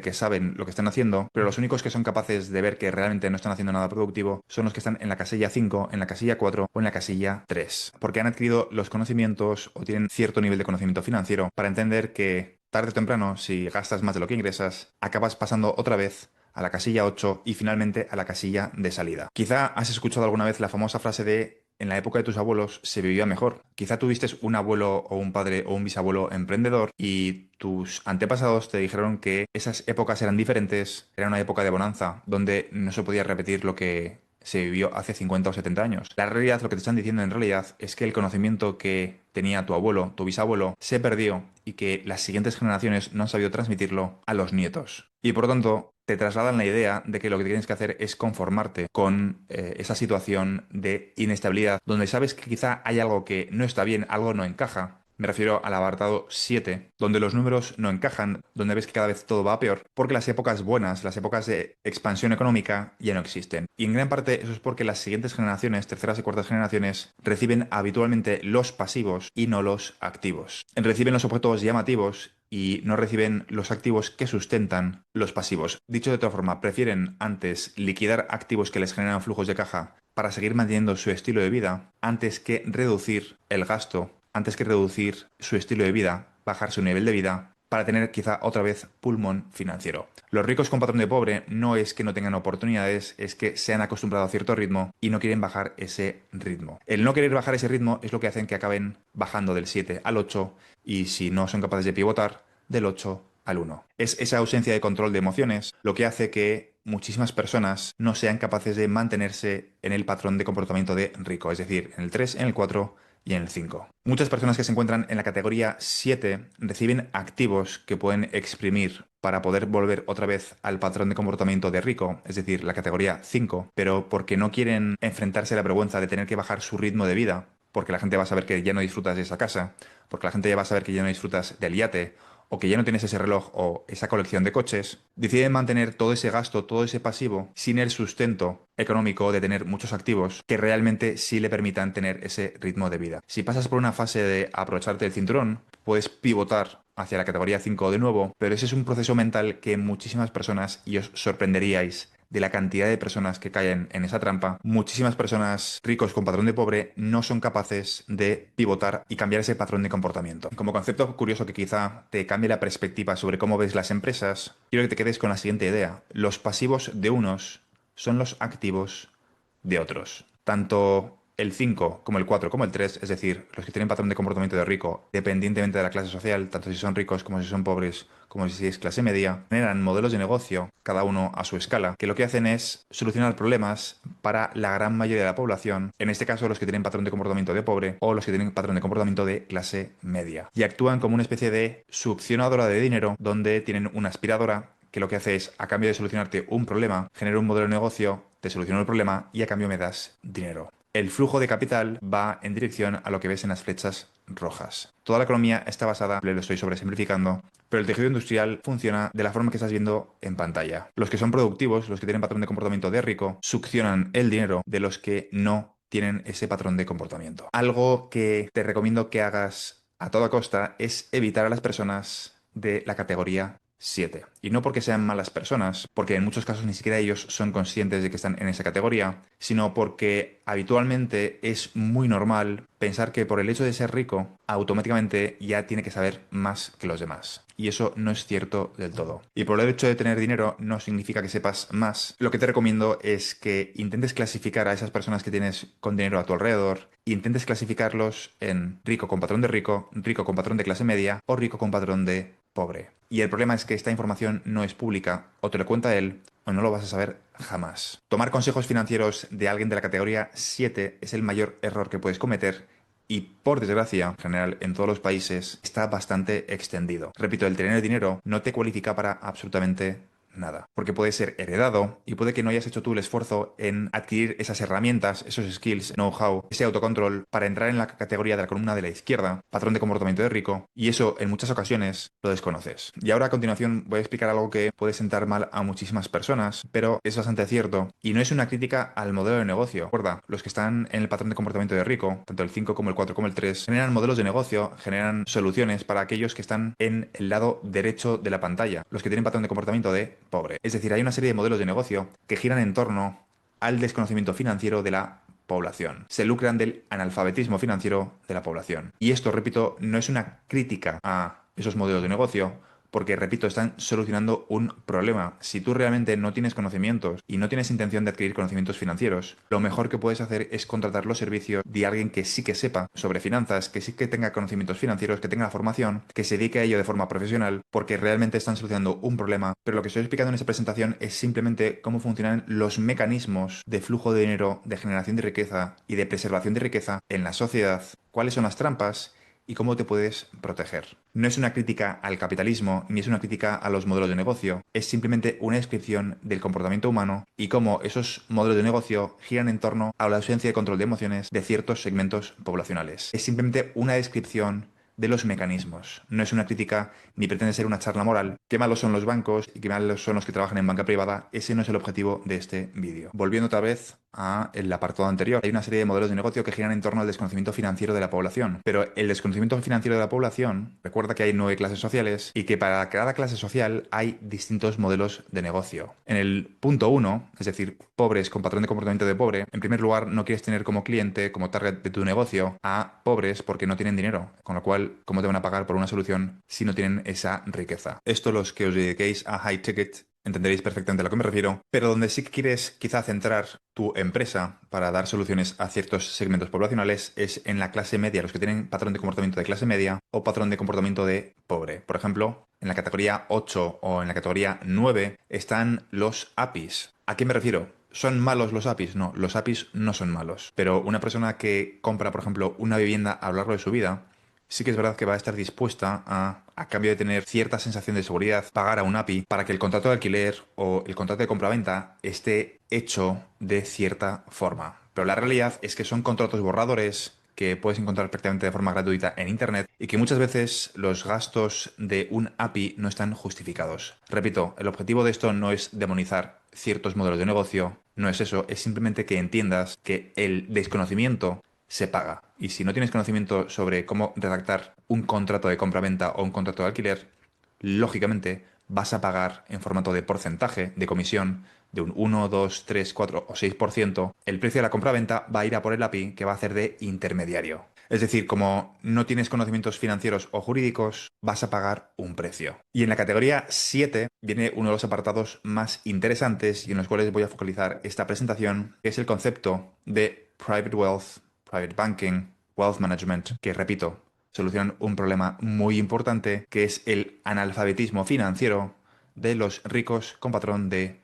que saben lo que están haciendo, pero los únicos que son capaces de ver que realmente no están haciendo nada productivo son los que están en la casilla 5, en la casilla 4 o en la casilla 3, porque han adquirido los conocimientos o tienen cierto nivel de conocimiento financiero para entender que tarde o temprano, si gastas más de lo que ingresas, acabas pasando otra vez a la casilla 8 y finalmente a la casilla de salida. Quizá has escuchado alguna vez la famosa frase de en la época de tus abuelos se vivía mejor. Quizá tuviste un abuelo o un padre o un bisabuelo emprendedor y tus antepasados te dijeron que esas épocas eran diferentes, era una época de bonanza, donde no se podía repetir lo que se vivió hace 50 o 70 años. La realidad, lo que te están diciendo en realidad, es que el conocimiento que tenía tu abuelo, tu bisabuelo, se perdió y que las siguientes generaciones no han sabido transmitirlo a los nietos. Y por lo tanto, te trasladan la idea de que lo que tienes que hacer es conformarte con esa situación de inestabilidad, donde sabes que quizá hay algo que no está bien, algo no encaja. Me refiero al apartado 7, donde los números no encajan, donde ves que cada vez todo va a peor, porque las épocas buenas, las épocas de expansión económica ya no existen. Y en gran parte eso es porque las siguientes generaciones, terceras y cuartas generaciones, reciben habitualmente los pasivos y no los activos. Reciben los objetos llamativos y no reciben los activos que sustentan los pasivos. Dicho de otra forma, prefieren antes liquidar activos que les generan flujos de caja para seguir manteniendo su estilo de vida antes que reducir el gasto, antes que reducir su estilo de vida, bajar su nivel de vida para tener quizá otra vez pulmón financiero. Los ricos con patrón de pobre no es que no tengan oportunidades, es que se han acostumbrado a cierto ritmo y no quieren bajar ese ritmo. El no querer bajar ese ritmo es lo que hacen que acaben bajando del 7 al 8 y si no son capaces de pivotar, del 8 al 1. Es esa ausencia de control de emociones lo que hace que muchísimas personas no sean capaces de mantenerse en el patrón de comportamiento de rico, es decir, en el 3, en el 4 y en el 5. Muchas personas que se encuentran en la categoría 7 reciben activos que pueden exprimir para poder volver otra vez al patrón de comportamiento de rico, es decir, la categoría 5, pero porque no quieren enfrentarse a la vergüenza de tener que bajar su ritmo de vida, porque la gente va a saber que ya no disfrutas de esa casa, porque la gente ya va a saber que ya no disfrutas del yate, o que ya no tienes ese reloj o esa colección de coches, deciden mantener todo ese gasto, todo ese pasivo, sin el sustento económico de tener muchos activos que realmente sí le permitan tener ese ritmo de vida. Si pasas por una fase de aprovecharte del cinturón, puedes pivotar hacia la categoría 5 de nuevo, pero ese es un proceso mental que muchísimas personas, y os sorprenderíais de la cantidad de personas que caen en esa trampa, muchísimas personas ricos con patrón de pobre no son capaces de pivotar y cambiar ese patrón de comportamiento. Como concepto curioso que quizá te cambie la perspectiva sobre cómo ves las empresas, quiero que te quedes con la siguiente idea. Los pasivos de unos son los activos de otros. Tanto el 5 como el 4 como el 3, es decir, los que tienen patrón de comportamiento de rico, dependientemente de la clase social, tanto si son ricos como si son pobres, como si es clase media, generan modelos de negocio, cada uno a su escala, que lo que hacen es solucionar problemas para la gran mayoría de la población, en este caso los que tienen patrón de comportamiento de pobre o los que tienen patrón de comportamiento de clase media. Y actúan como una especie de succionadora de dinero, donde tienen una aspiradora que lo que hace es, a cambio de solucionarte un problema, genera un modelo de negocio, te soluciono el problema y a cambio me das dinero. El flujo de capital va en dirección a lo que ves en las flechas rojas. Toda la economía está basada, lo estoy sobresimplificando, pero el tejido industrial funciona de la forma que estás viendo en pantalla. Los que son productivos, los que tienen patrón de comportamiento de rico, succionan el dinero de los que no tienen ese patrón de comportamiento. Algo que te recomiendo que hagas a toda costa es evitar a las personas de la categoría 7. Y no porque sean malas personas, porque en muchos casos ni siquiera ellos son conscientes de que están en esa categoría, sino porque habitualmente es muy normal pensar que por el hecho de ser rico, automáticamente ya tiene que saber más que los demás. Y eso no es cierto del todo. Y por el hecho de tener dinero no significa que sepas más. Lo que te recomiendo es que intentes clasificar a esas personas que tienes con dinero a tu alrededor, e intentes clasificarlos en rico con patrón de rico con patrón de clase media o rico con patrón de pobre. Y el problema es que esta información no es pública, o te lo cuenta él, o no lo vas a saber jamás. Tomar consejos financieros de alguien de la categoría 7 es el mayor error que puedes cometer y, por desgracia, en general en todos los países, está bastante extendido. Repito, el tener dinero no te cualifica para absolutamente nada, porque puede ser heredado y puede que no hayas hecho tú el esfuerzo en adquirir esas herramientas, esos skills, know-how, ese autocontrol para entrar en la categoría de la columna de la izquierda, patrón de comportamiento de rico, y eso en muchas ocasiones lo desconoces. Y ahora a continuación voy a explicar algo que puede sentar mal a muchísimas personas, pero es bastante cierto y no es una crítica al modelo de negocio. Recuerda, los que están en el patrón de comportamiento de rico, tanto el 5 como el 4 como el 3, generan modelos de negocio, generan soluciones para aquellos que están en el lado derecho de la pantalla, los que tienen patrón de comportamiento de pobre. Es decir, hay una serie de modelos de negocio que giran en torno al desconocimiento financiero de la población. Se lucran del analfabetismo financiero de la población. Y esto, repito, no es una crítica a esos modelos de negocio, porque, repito, están solucionando un problema. Si tú realmente no tienes conocimientos y no tienes intención de adquirir conocimientos financieros, lo mejor que puedes hacer es contratar los servicios de alguien que sí que sepa sobre finanzas, que sí que tenga conocimientos financieros, que tenga la formación, que se dedique a ello de forma profesional, porque realmente están solucionando un problema. Pero lo que estoy explicando en esta presentación es simplemente cómo funcionan los mecanismos de flujo de dinero, de generación de riqueza y de preservación de riqueza en la sociedad, cuáles son las trampas y cómo te puedes proteger. No es una crítica al capitalismo ni es una crítica a los modelos de negocio, es simplemente una descripción del comportamiento humano y cómo esos modelos de negocio giran en torno a la ausencia de control de emociones de ciertos segmentos poblacionales. Es simplemente una descripción de los mecanismos. No es una crítica ni pretende ser una charla moral. Qué malos son los bancos y qué malos son los que trabajan en banca privada. Ese no es el objetivo de este vídeo. Volviendo otra vez al apartado anterior. Hay una serie de modelos de negocio que giran en torno al desconocimiento financiero de la población. Pero el desconocimiento financiero de la población, recuerda que hay 9 clases sociales y que para cada clase social hay distintos modelos de negocio. En el punto 1, es decir, pobres con patrón de comportamiento de pobre, en primer lugar no quieres tener como cliente, como target de tu negocio, a pobres porque no tienen dinero. Con lo cual, ¿cómo te van a pagar por una solución si no tienen esa riqueza? Esto, los que os dediquéis a high ticket, entenderéis perfectamente a lo que me refiero, pero donde sí que quieres quizá centrar tu empresa para dar soluciones a ciertos segmentos poblacionales es en la clase media, los que tienen patrón de comportamiento de clase media o patrón de comportamiento de pobre. Por ejemplo, en la categoría 8 o en la categoría 9 están los APIs. ¿A qué me refiero? ¿Son malos los APIs? No, los APIs no son malos. Pero una persona que compra, por ejemplo, una vivienda a lo largo de su vida, sí que es verdad que va a estar dispuesta a cambio de tener cierta sensación de seguridad, pagar a un API para que el contrato de alquiler o el contrato de compraventa esté hecho de cierta forma. Pero la realidad es que son contratos borradores que puedes encontrar prácticamente de forma gratuita en Internet y que muchas veces los gastos de un API no están justificados. Repito, el objetivo de esto no es demonizar ciertos modelos de negocio, no es eso, es simplemente que entiendas que el desconocimiento se paga. Y si no tienes conocimiento sobre cómo redactar un contrato de compraventa o un contrato de alquiler, lógicamente vas a pagar en formato de porcentaje de comisión de un 1, 2, 3, 4 o 6%. El precio de la compraventa va a ir a por el API que va a hacer de intermediario. Es decir, como no tienes conocimientos financieros o jurídicos, vas a pagar un precio. Y en la categoría 7 viene uno de los apartados más interesantes y en los cuales voy a focalizar esta presentación, que es el concepto de private wealth, private banking, wealth management, que repito, solucionan un problema muy importante, que es el analfabetismo financiero de los ricos con patrón de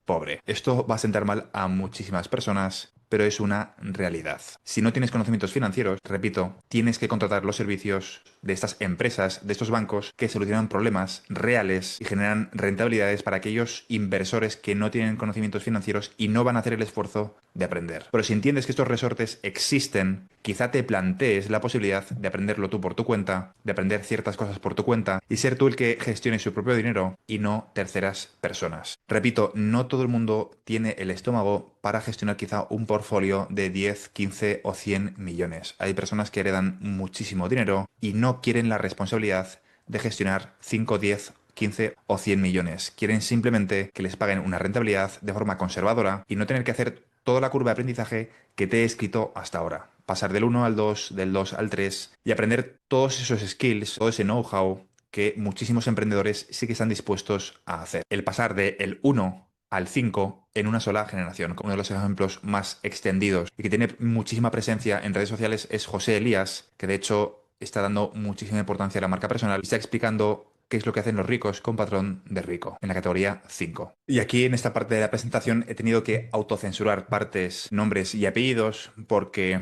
pobre. Esto va a sentar mal a muchísimas personas, pero es una realidad. Si no tienes conocimientos financieros, repito, tienes que contratar los servicios de estas empresas, de estos bancos que solucionan problemas reales y generan rentabilidades para aquellos inversores que no tienen conocimientos financieros y no van a hacer el esfuerzo de aprender. Pero si entiendes que estos resortes existen, quizá te plantees la posibilidad de aprenderlo tú por tu cuenta, de aprender ciertas cosas por tu cuenta y ser tú el que gestione su propio dinero y no terceras personas. Repito, no todo el mundo tiene el estómago para gestionar quizá un portfolio de 10, 15 o 100 millones. Hay personas que heredan muchísimo dinero y no quieren la responsabilidad de gestionar 5, 10, 15 o 100 millones. Quieren simplemente que les paguen una rentabilidad de forma conservadora y no tener que hacer toda la curva de aprendizaje que te he escrito hasta ahora. Pasar del 1 al 2, del 2 al 3 y aprender todos esos skills, todo ese know-how que muchísimos emprendedores sí que están dispuestos a hacer. El pasar del 1 al 5 en una sola generación. Uno de los ejemplos más extendidos y que tiene muchísima presencia en redes sociales es José Elías, que de hecho está dando muchísima importancia a la marca personal y está explicando qué es lo que hacen los ricos con patrón de rico, en la categoría 5. Y aquí en esta parte de la presentación he tenido que autocensurar partes, nombres y apellidos porque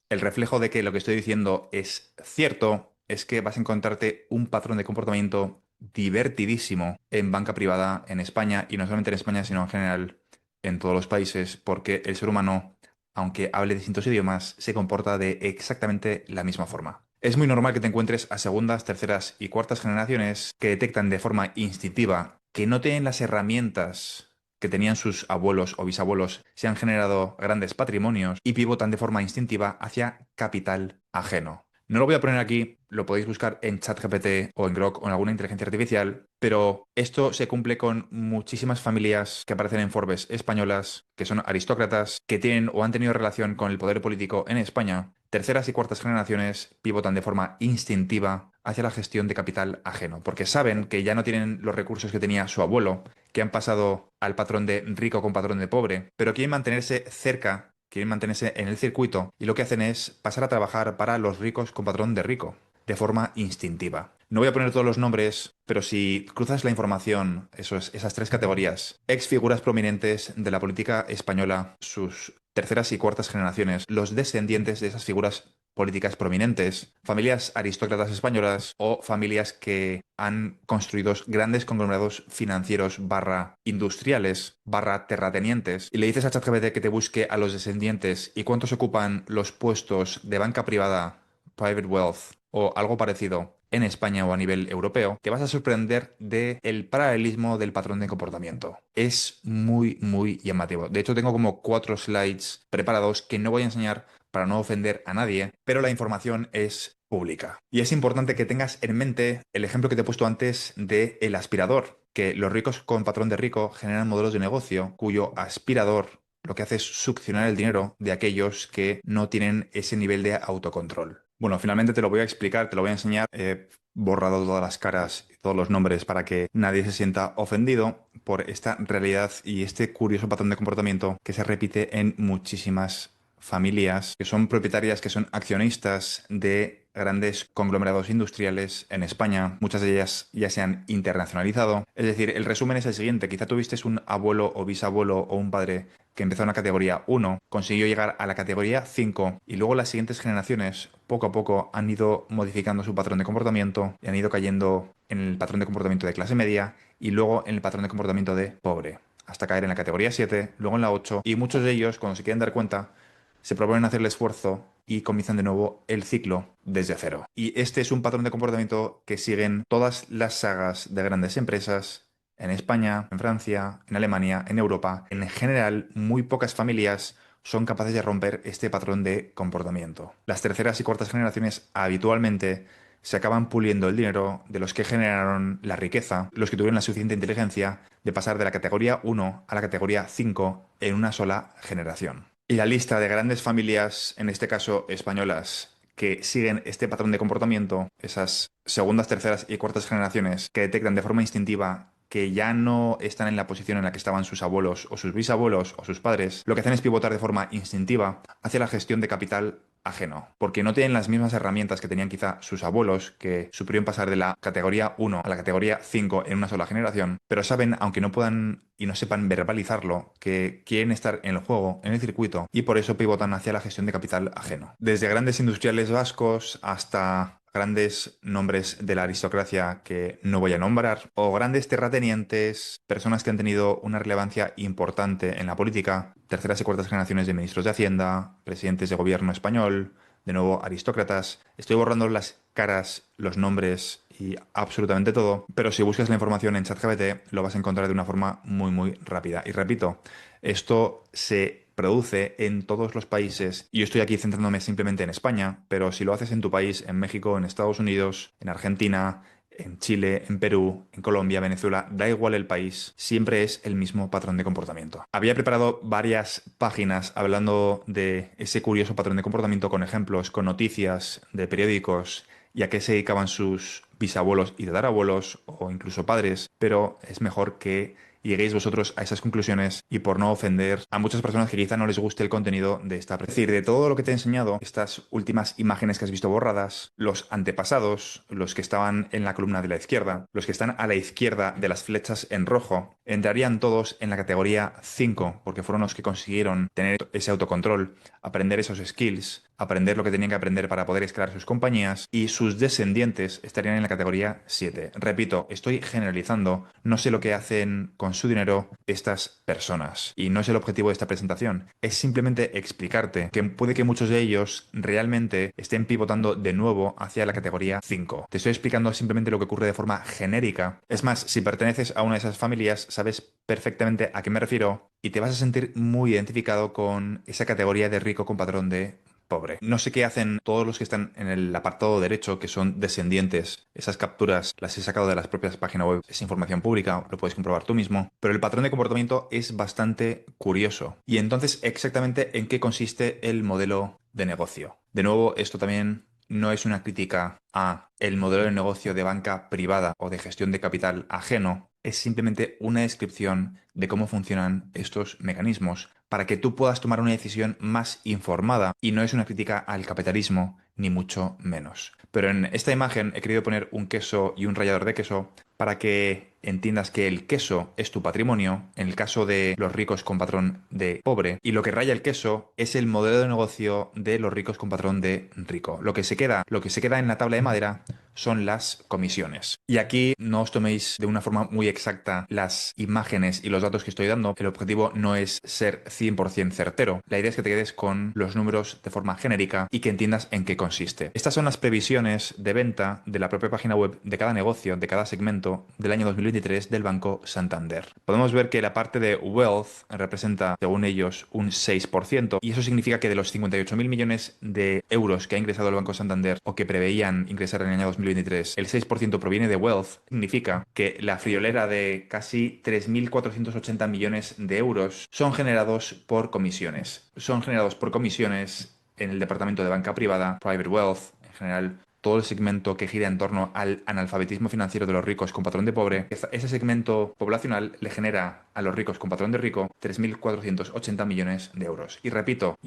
el reflejo de que lo que estoy diciendo es cierto es que vas a encontrarte un patrón de comportamiento divertidísimo en banca privada en España, y no solamente en España, sino en general en todos los países, porque el ser humano, aunque hable distintos idiomas, se comporta de exactamente la misma forma. Es muy normal que te encuentres a segundas, terceras y cuartas generaciones que detectan de forma instintiva que no tienen las herramientas que tenían sus abuelos o bisabuelos, se han generado grandes patrimonios y pivotan de forma instintiva hacia capital ajeno. No lo voy a poner aquí, lo podéis buscar en ChatGPT o en Grok o en alguna inteligencia artificial, pero esto se cumple con muchísimas familias que aparecen en Forbes españolas, que son aristócratas, que tienen o han tenido relación con el poder político en España. Terceras y cuartas generaciones pivotan de forma instintiva hacia la gestión de capital ajeno, porque saben que ya no tienen los recursos que tenía su abuelo, que han pasado al patrón de rico con patrón de pobre, pero quieren mantenerse cerca, quieren mantenerse en el circuito, y lo que hacen es pasar a trabajar para los ricos con patrón de rico, de forma instintiva. No voy a poner todos los nombres, pero si cruzas la información, esas tres categorías, ex figuras prominentes de la política española, sus terceras y cuartas generaciones, los descendientes de esas figuras políticas prominentes, familias aristócratas españolas o familias que han construido grandes conglomerados financieros barra industriales barra terratenientes, y le dices a ChatGPT que te busque a los descendientes y cuántos ocupan los puestos de banca privada, private wealth o algo parecido en España o a nivel europeo, te vas a sorprender del paralelismo del patrón de comportamiento. Es muy, muy llamativo. De hecho, tengo como 4 slides preparados que no voy a enseñar para no ofender a nadie, pero la información es pública. Y es importante que tengas en mente el ejemplo que te he puesto antes de el aspirador, que los ricos con patrón de rico generan modelos de negocio cuyo aspirador lo que hace es succionar el dinero de aquellos que no tienen ese nivel de autocontrol. Bueno, finalmente te lo voy a explicar, te lo voy a enseñar. He borrado todas las caras y todos los nombres para que nadie se sienta ofendido por esta realidad y este curioso patrón de comportamiento que se repite en muchísimas familias que son propietarias, que son accionistas de grandes conglomerados industriales en España. Muchas de ellas ya se han internacionalizado. Es decir, el resumen es el siguiente. Quizá tuviste un abuelo o bisabuelo o un padre que empezó en la categoría 1, consiguió llegar a la categoría 5 y luego las siguientes generaciones poco a poco han ido modificando su patrón de comportamiento y han ido cayendo en el patrón de comportamiento de clase media y luego en el patrón de comportamiento de pobre, hasta caer en la categoría 7, luego en la 8, y muchos de ellos, cuando se quieren dar cuenta, se proponen hacer el esfuerzo y comienzan de nuevo el ciclo desde cero. Y este es un patrón de comportamiento que siguen todas las sagas de grandes empresas en España, en Francia, en Alemania, en Europa. En general, muy pocas familias son capaces de romper este patrón de comportamiento. Las terceras y cuartas generaciones habitualmente se acaban puliendo el dinero de los que generaron la riqueza, los que tuvieron la suficiente inteligencia de pasar de la categoría 1 a la categoría 5 en una sola generación. Y la lista de grandes familias, en este caso españolas, que siguen este patrón de comportamiento, esas segundas, terceras y cuartas generaciones que detectan de forma instintiva que ya no están en la posición en la que estaban sus abuelos o sus bisabuelos o sus padres, lo que hacen es pivotar de forma instintiva hacia la gestión de capital ajeno, porque no tienen las mismas herramientas que tenían quizá sus abuelos, que supieron pasar de la categoría 1 a la categoría 5 en una sola generación, pero saben, aunque no puedan y no sepan verbalizarlo, que quieren estar en el juego, en el circuito, y por eso pivotan hacia la gestión de capital ajeno. Desde grandes industriales vascos hasta grandes nombres de la aristocracia que no voy a nombrar, o grandes terratenientes, personas que han tenido una relevancia importante en la política, terceras y cuartas generaciones de ministros de Hacienda, presidentes de gobierno español, de nuevo aristócratas. Estoy borrando las caras, los nombres y absolutamente todo, pero si buscas la información en ChatGPT lo vas a encontrar de una forma muy muy rápida. Y repito, esto se produce en todos los países, y yo estoy aquí centrándome simplemente en España, pero si lo haces en tu país, en México, en Estados Unidos, en Argentina, en Chile, en Perú, en Colombia, Venezuela, da igual el país, siempre es el mismo patrón de comportamiento. Había preparado varias páginas hablando de ese curioso patrón de comportamiento con ejemplos, con noticias de periódicos y a qué se dedicaban sus bisabuelos y tatarabuelos o incluso padres, pero es mejor que y lleguéis vosotros a esas conclusiones y por no ofender a muchas personas que quizá no les guste el contenido de esta. Es decir, de todo lo que te he enseñado, estas últimas imágenes que has visto borradas, los antepasados, los que estaban en la columna de la izquierda, los que están a la izquierda de las flechas en rojo, entrarían todos en la categoría 5, porque fueron los que consiguieron tener ese autocontrol, aprender esos skills, aprender lo que tenían que aprender para poder escalar sus compañías, y sus descendientes estarían en la categoría 7. Repito, estoy generalizando, no sé lo que hacen con su dinero estas personas, y no es el objetivo de esta presentación, es simplemente explicarte que puede que muchos de ellos realmente estén pivotando de nuevo hacia la categoría 5. Te estoy explicando simplemente lo que ocurre de forma genérica. Es más, si perteneces a una de esas familias, sabes perfectamente a qué me refiero y te vas a sentir muy identificado con esa categoría de rico con patrón de pobre. No sé qué hacen todos los que están en el apartado derecho, que son descendientes. Esas capturas las he sacado de las propias páginas web. Es información pública, lo puedes comprobar tú mismo. Pero el patrón de comportamiento es bastante curioso. Y entonces, exactamente en qué consiste el modelo de negocio. De nuevo, esto también no es una crítica a el modelo de negocio de banca privada o de gestión de capital ajeno. Es simplemente una descripción de cómo funcionan estos mecanismos para que tú puedas tomar una decisión más informada, y no es una crítica al capitalismo, ni mucho menos. Pero en esta imagen he querido poner un queso y un rallador de queso para que entiendas que el queso es tu patrimonio, en el caso de los ricos con patrón de pobre, y lo que raya el queso es el modelo de negocio de los ricos con patrón de rico. Lo que se queda en la tabla de madera son las comisiones. Y aquí no os toméis de una forma muy exacta las imágenes y los datos que estoy dando. El objetivo no es ser 100% certero. La idea es que te quedes con los números de forma genérica y que entiendas en qué consiste. Estas son las previsiones de venta de la propia página web de cada negocio, de cada segmento del año 2023 del Banco Santander. Podemos ver que la parte de wealth representa, según ellos, un 6%, y eso significa que de los 58.000 millones de euros que ha ingresado el Banco Santander o que preveían ingresar en el año 2023, el 6% proviene de wealth. Significa que la friolera de casi 3.480 millones de euros son generados por comisiones. Son generados por comisiones en el departamento de banca privada, private wealth, en general todo el segmento que gira en torno al analfabetismo financiero de los ricos con patrón de pobre. Ese segmento poblacional le genera a los ricos con patrón de rico 3.480 millones de euros. Y repito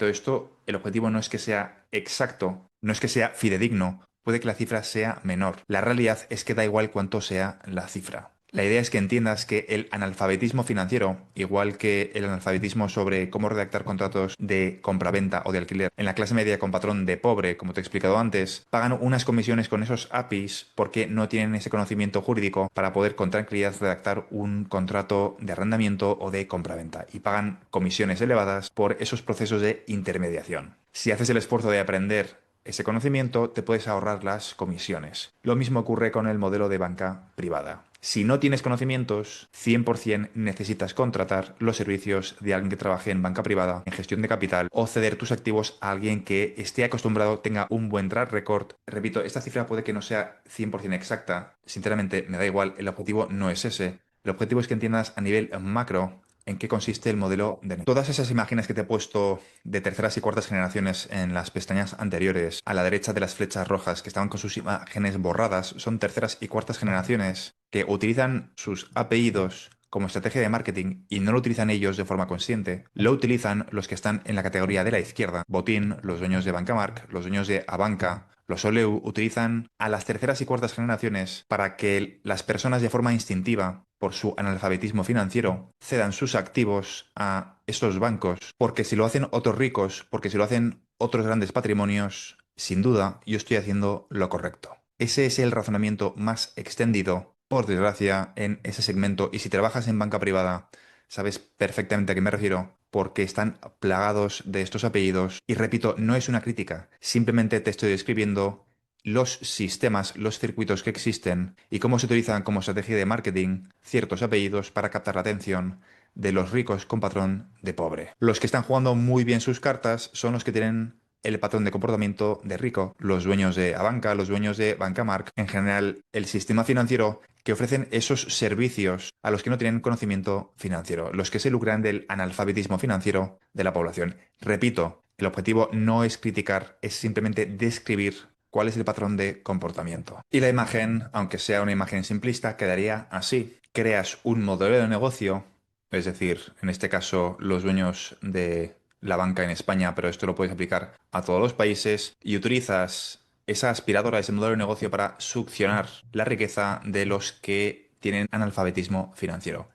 esto, el objetivo no es que sea exacto, no es que sea fidedigno, puede que la cifra sea menor. La realidad es que da igual cuánto sea la cifra. La idea es que entiendas que el analfabetismo financiero, igual que el analfabetismo sobre cómo redactar contratos de compraventa o de alquiler en la clase media con patrón de pobre, como te he explicado antes, pagan unas comisiones con esos APIs porque no tienen ese conocimiento jurídico para poder con tranquilidad redactar un contrato de arrendamiento o de compraventa, y pagan comisiones elevadas por esos procesos de intermediación. Si haces el esfuerzo de aprender ese conocimiento, te puedes ahorrar las comisiones. Lo mismo ocurre con el modelo de banca privada. Si no tienes conocimientos, 100% necesitas contratar los servicios de alguien que trabaje en banca privada, en gestión de capital, o ceder tus activos a alguien que esté acostumbrado, tenga un buen track record. Repito, esta cifra puede que no sea 100% exacta. Sinceramente, me da igual, el objetivo no es ese. El objetivo es que entiendas a nivel macro en qué consiste el modelo de negocio. Todas esas imágenes que te he puesto de terceras y cuartas generaciones en las pestañas anteriores, a la derecha de las flechas rojas que estaban con sus imágenes borradas, son terceras y cuartas generaciones que utilizan sus apellidos como estrategia de marketing, y no lo utilizan ellos de forma consciente, lo utilizan los que están en la categoría de la izquierda. Botín, los dueños de Bancamark, los dueños de Abanca, los Oleu, utilizan a las terceras y cuartas generaciones para que las personas de forma instintiva, por su analfabetismo financiero, cedan sus activos a estos bancos, porque si lo hacen otros ricos, porque si lo hacen otros grandes patrimonios, sin duda yo estoy haciendo lo correcto. Ese es el razonamiento más extendido, por desgracia, en ese segmento, y si trabajas en banca privada, sabes perfectamente a qué me refiero, porque están plagados de estos apellidos. Y repito, no es una crítica, simplemente te estoy describiendo los sistemas, los circuitos que existen y cómo se utilizan como estrategia de marketing ciertos apellidos para captar la atención de los ricos con patrón de pobre. Los que están jugando muy bien sus cartas son los que tienen el patrón de comportamiento de rico, los dueños de Abanca, los dueños de Bancamark, en general el sistema financiero, que ofrecen esos servicios a los que no tienen conocimiento financiero, los que se lucran del analfabetismo financiero de la población. Repito, el objetivo no es criticar, es simplemente describir cuál es el patrón de comportamiento. Y la imagen, aunque sea una imagen simplista, quedaría así. Creas un modelo de negocio, es decir, en este caso los dueños de la banca en España, pero esto lo puedes aplicar a todos los países, y utilizas esa aspiradora, ese modelo de negocio para succionar la riqueza de los que tienen analfabetismo financiero.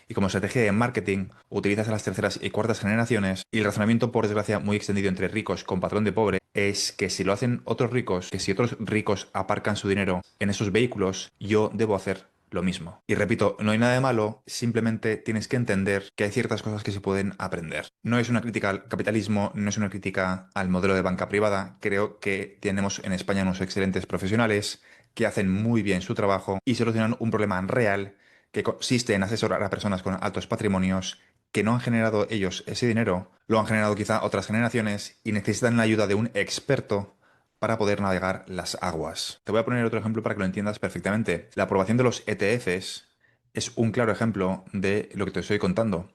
Y como estrategia de marketing, utilizas a las terceras y cuartas generaciones, y el razonamiento, por desgracia, muy extendido entre ricos con patrón de pobre, es que si lo hacen otros ricos, que si otros ricos aparcan su dinero en esos vehículos, yo debo hacer lo mismo. Y repito, no hay nada de malo, simplemente tienes que entender que hay ciertas cosas que se pueden aprender. No es una crítica al capitalismo, no es una crítica al modelo de banca privada. Creo que tenemos en España unos excelentes profesionales que hacen muy bien su trabajo y solucionan un problema real que consiste en asesorar a personas con altos patrimonios que no han generado ellos ese dinero, lo han generado quizá otras generaciones y necesitan la ayuda de un experto para poder navegar las aguas. Te voy a poner otro ejemplo para que lo entiendas perfectamente. La aprobación de los ETFs es un claro ejemplo de lo que te estoy contando.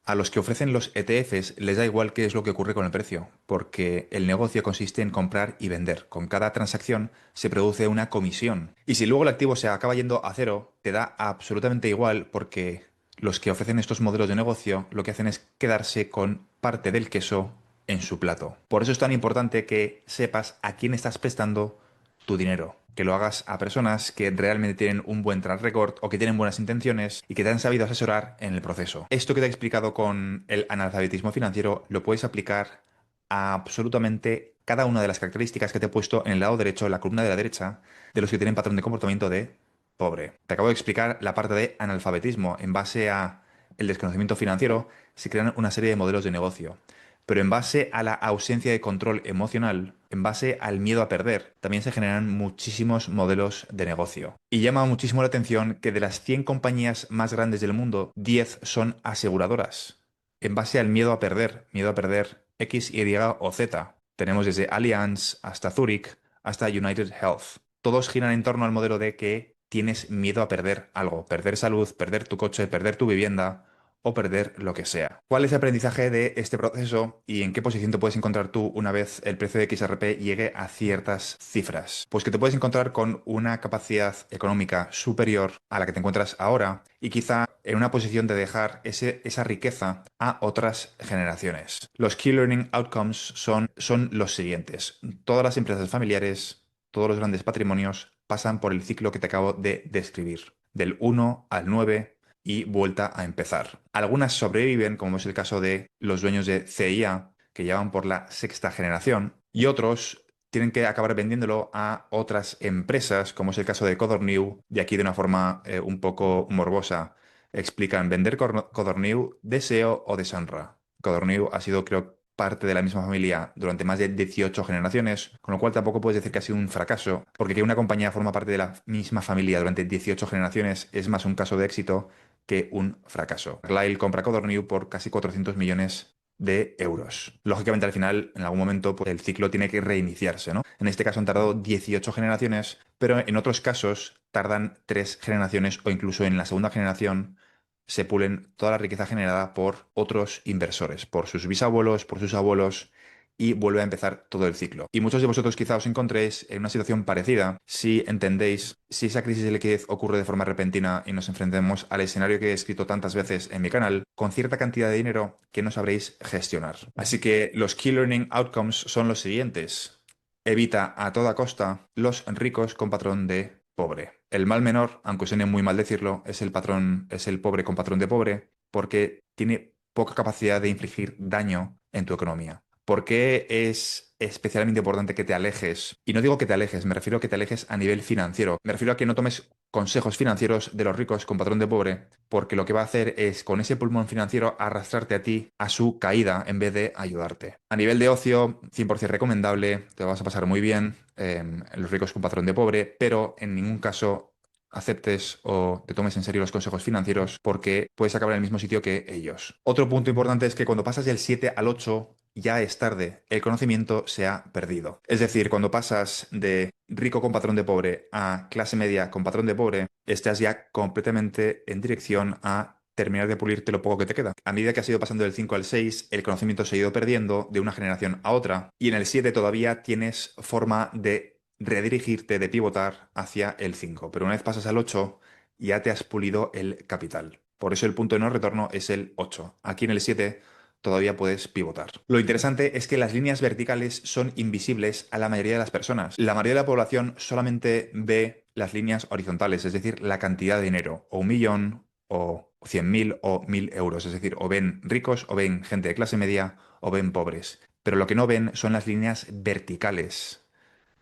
A los que ofrecen los ETFs les da igual qué es lo que ocurre con el precio, porque el negocio consiste en comprar y vender. Con cada transacción se produce una comisión. Y si luego el activo se acaba yendo a cero, te da absolutamente igual porque los que ofrecen estos modelos de negocio lo que hacen es quedarse con parte del queso en su plato. Por eso es tan importante que sepas a quién estás prestando tu dinero. Que lo hagas a personas que realmente tienen un buen track record o que tienen buenas intenciones y que te han sabido asesorar en el proceso. Esto que te he explicado con el analfabetismo financiero lo puedes aplicar a absolutamente cada una de las características que te he puesto en el lado derecho, en la columna de la derecha, de los que tienen patrón de comportamiento de pobre. Te acabo de explicar la parte de analfabetismo. En base a el desconocimiento financiero se crean una serie de modelos de negocio. Pero en base a la ausencia de control emocional, en base al miedo a perder, también se generan muchísimos modelos de negocio. Y llama muchísimo la atención que de las 100 compañías más grandes del mundo, 10 son aseguradoras. En base al miedo a perder X, Y o Z. Tenemos desde Allianz hasta Zurich hasta United Health. Todos giran en torno al modelo de que tienes miedo a perder algo, perder salud, perder tu coche, perder tu vivienda o perder lo que sea. ¿Cuál es el aprendizaje de este proceso y en qué posición te puedes encontrar tú una vez el precio de XRP llegue a ciertas cifras? Pues que te puedes encontrar con una capacidad económica superior a la que te encuentras ahora y quizá en una posición de dejar esa riqueza a otras generaciones. Los Key Learning Outcomes son los siguientes. Todas las empresas familiares, todos los grandes patrimonios pasan por el ciclo que te acabo de describir, del 1 al 9 y vuelta a empezar. Algunas sobreviven, como es el caso de los dueños de CIA, que ya van por la sexta generación, y otros tienen que acabar vendiéndolo a otras empresas, como es el caso de Codorniu, y aquí de una forma un poco morbosa explican vender Codorniu de SEO o deshonra. Codorniu ha sido, creo, parte de la misma familia durante más de 18 generaciones, con lo cual tampoco puedes decir que ha sido un fracaso, porque que una compañía forma parte de la misma familia durante 18 generaciones es más un caso de éxito que un fracaso. Carlyle compra Codorniu por casi 400 millones de euros. Lógicamente, al final, en algún momento, pues, el ciclo tiene que reiniciarse, ¿no? En este caso han tardado 18 generaciones, pero en otros casos tardan 3 generaciones o incluso en la segunda generación se pulen toda la riqueza generada por otros inversores, por sus bisabuelos, por sus abuelos, y vuelve a empezar todo el ciclo. Y muchos de vosotros quizá os encontréis en una situación parecida si entendéis si esa crisis de liquidez ocurre de forma repentina y nos enfrentemos al escenario que he escrito tantas veces en mi canal, con cierta cantidad de dinero que no sabréis gestionar. Así que los Key Learning Outcomes son los siguientes. Evita a toda costa los ricos con patrón de pobre. El mal menor, aunque suene muy mal decirlo, es el patrón, es el pobre con patrón de pobre, porque tiene poca capacidad de infligir daño en tu economía. ¿Por qué es especialmente importante que te alejes? Y no digo que te alejes, me refiero a que te alejes a nivel financiero. Me refiero a que no tomes consejos financieros de los ricos con patrón de pobre, porque lo que va a hacer es, con ese pulmón financiero, arrastrarte a ti a su caída en vez de ayudarte. A nivel de ocio, 100% recomendable, te lo vas a pasar muy bien, los ricos con patrón de pobre, pero en ningún caso aceptes o te tomes en serio los consejos financieros porque puedes acabar en el mismo sitio que ellos. Otro punto importante es que cuando pasas del 7 al 8 ya es tarde, el conocimiento se ha perdido. Es decir, cuando pasas de rico con patrón de pobre a clase media con patrón de pobre, estás ya completamente en dirección a terminar de pulirte lo poco que te queda. A medida que has ido pasando del 5 al 6, el conocimiento se ha ido perdiendo de una generación a otra y en el 7 todavía tienes forma de redirigirte, de pivotar hacia el 5. Pero una vez pasas al 8, ya te has pulido el capital. Por eso el punto de no retorno es el 8. Aquí en el 7 todavía puedes pivotar. Lo interesante es que las líneas verticales son invisibles a la mayoría de las personas. La mayoría de la población solamente ve las líneas horizontales, es decir, la cantidad de dinero, o 1.000.000, o 100.000, o 1.000 euros. Es decir, o ven ricos, o ven gente de clase media, o ven pobres. Pero lo que no ven son las líneas verticales,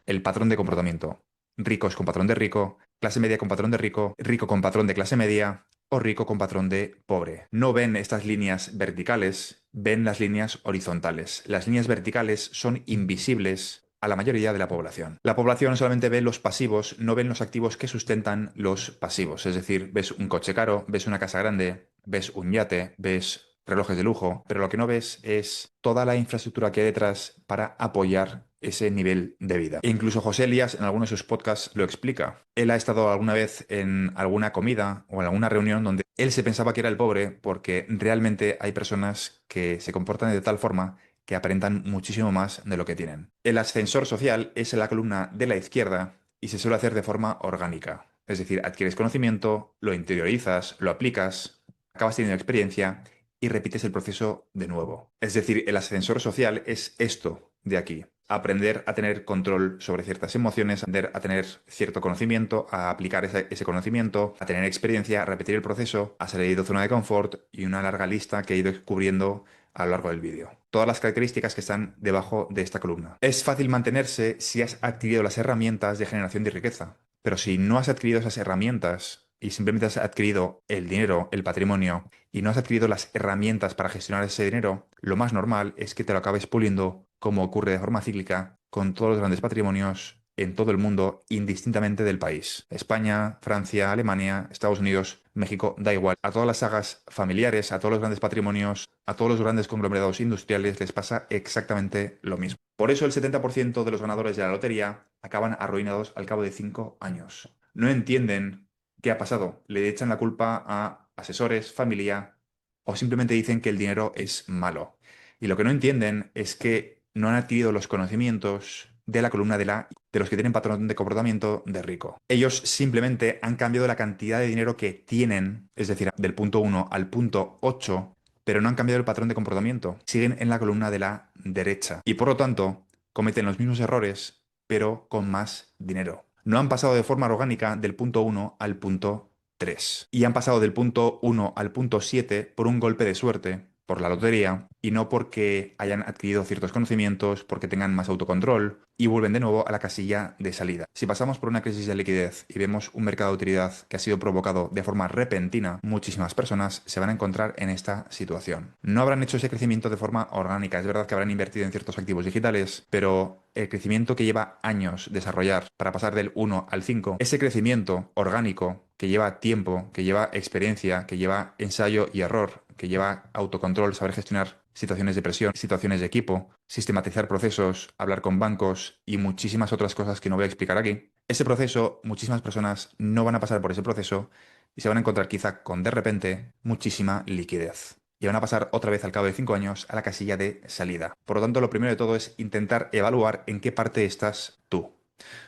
el patrón de comportamiento. Ricos con patrón de rico, clase media con patrón de rico, rico con patrón de clase media o rico con patrón de pobre. No ven estas líneas verticales, ven las líneas horizontales. Las líneas verticales son invisibles a la mayoría de la población. La población solamente ve los pasivos, no ven los activos que sustentan los pasivos. Es decir, ves un coche caro, ves una casa grande, ves un yate, ves relojes de lujo, pero lo que no ves es toda la infraestructura que hay detrás para apoyar ese nivel de vida. E incluso José Elías en algunos de sus podcasts lo explica. Él ha estado alguna vez en alguna comida o en alguna reunión donde él se pensaba que era el pobre porque realmente hay personas que se comportan de tal forma que aparentan muchísimo más de lo que tienen. El ascensor social es en la columna de la izquierda y se suele hacer de forma orgánica. Es decir, adquieres conocimiento, lo interiorizas, lo aplicas, acabas teniendo experiencia y repites el proceso de nuevo. Es decir, el ascensor social es esto de aquí. Aprender a tener control sobre ciertas emociones, aprender a tener cierto conocimiento, a aplicar ese conocimiento, a tener experiencia, a repetir el proceso, a salir de zona de confort y una larga lista que he ido descubriendo a lo largo del vídeo. Todas las características que están debajo de esta columna. Es fácil mantenerse si has adquirido las herramientas de generación de riqueza, pero si no has adquirido esas herramientas y simplemente has adquirido el dinero, el patrimonio, y no has adquirido las herramientas para gestionar ese dinero, lo más normal es que te lo acabes puliendo, como ocurre de forma cíclica con todos los grandes patrimonios en todo el mundo, indistintamente del país. España, Francia, Alemania, Estados Unidos, México, da igual. A todas las sagas familiares, a todos los grandes patrimonios, a todos los grandes conglomerados industriales les pasa exactamente lo mismo. Por eso el 70% de los ganadores de la lotería acaban arruinados al cabo de 5 años. No entienden qué ha pasado. Le echan la culpa a asesores, familia, o simplemente dicen que el dinero es malo. Y lo que no entienden es que no han adquirido los conocimientos de la columna de los que tienen patrón de comportamiento de rico. Ellos simplemente han cambiado la cantidad de dinero que tienen, es decir, del punto 1 al punto 8, pero no han cambiado el patrón de comportamiento. Siguen en la columna de la derecha. Y por lo tanto, cometen los mismos errores, pero con más dinero. No han pasado de forma orgánica del punto 1 al punto 3. Y han pasado del punto 1 al punto 7 por un golpe de suerte, por la lotería, y no porque hayan adquirido ciertos conocimientos, porque tengan más autocontrol, y vuelven de nuevo a la casilla de salida. Si pasamos por una crisis de liquidez y vemos un mercado de utilidad que ha sido provocado de forma repentina, muchísimas personas se van a encontrar en esta situación. No habrán hecho ese crecimiento de forma orgánica, es verdad que habrán invertido en ciertos activos digitales, pero el crecimiento que lleva años desarrollar para pasar del 1 al 5, ese crecimiento orgánico que lleva tiempo, que lleva experiencia, que lleva ensayo y error, que lleva autocontrol, saber gestionar situaciones de presión, situaciones de equipo, sistematizar procesos, hablar con bancos y muchísimas otras cosas que no voy a explicar aquí. Ese proceso, muchísimas personas no van a pasar por ese proceso y se van a encontrar quizá con de repente muchísima liquidez. Y van a pasar otra vez al cabo de 5 años a la casilla de salida. Por lo tanto, lo primero de todo es intentar evaluar en qué parte estás tú.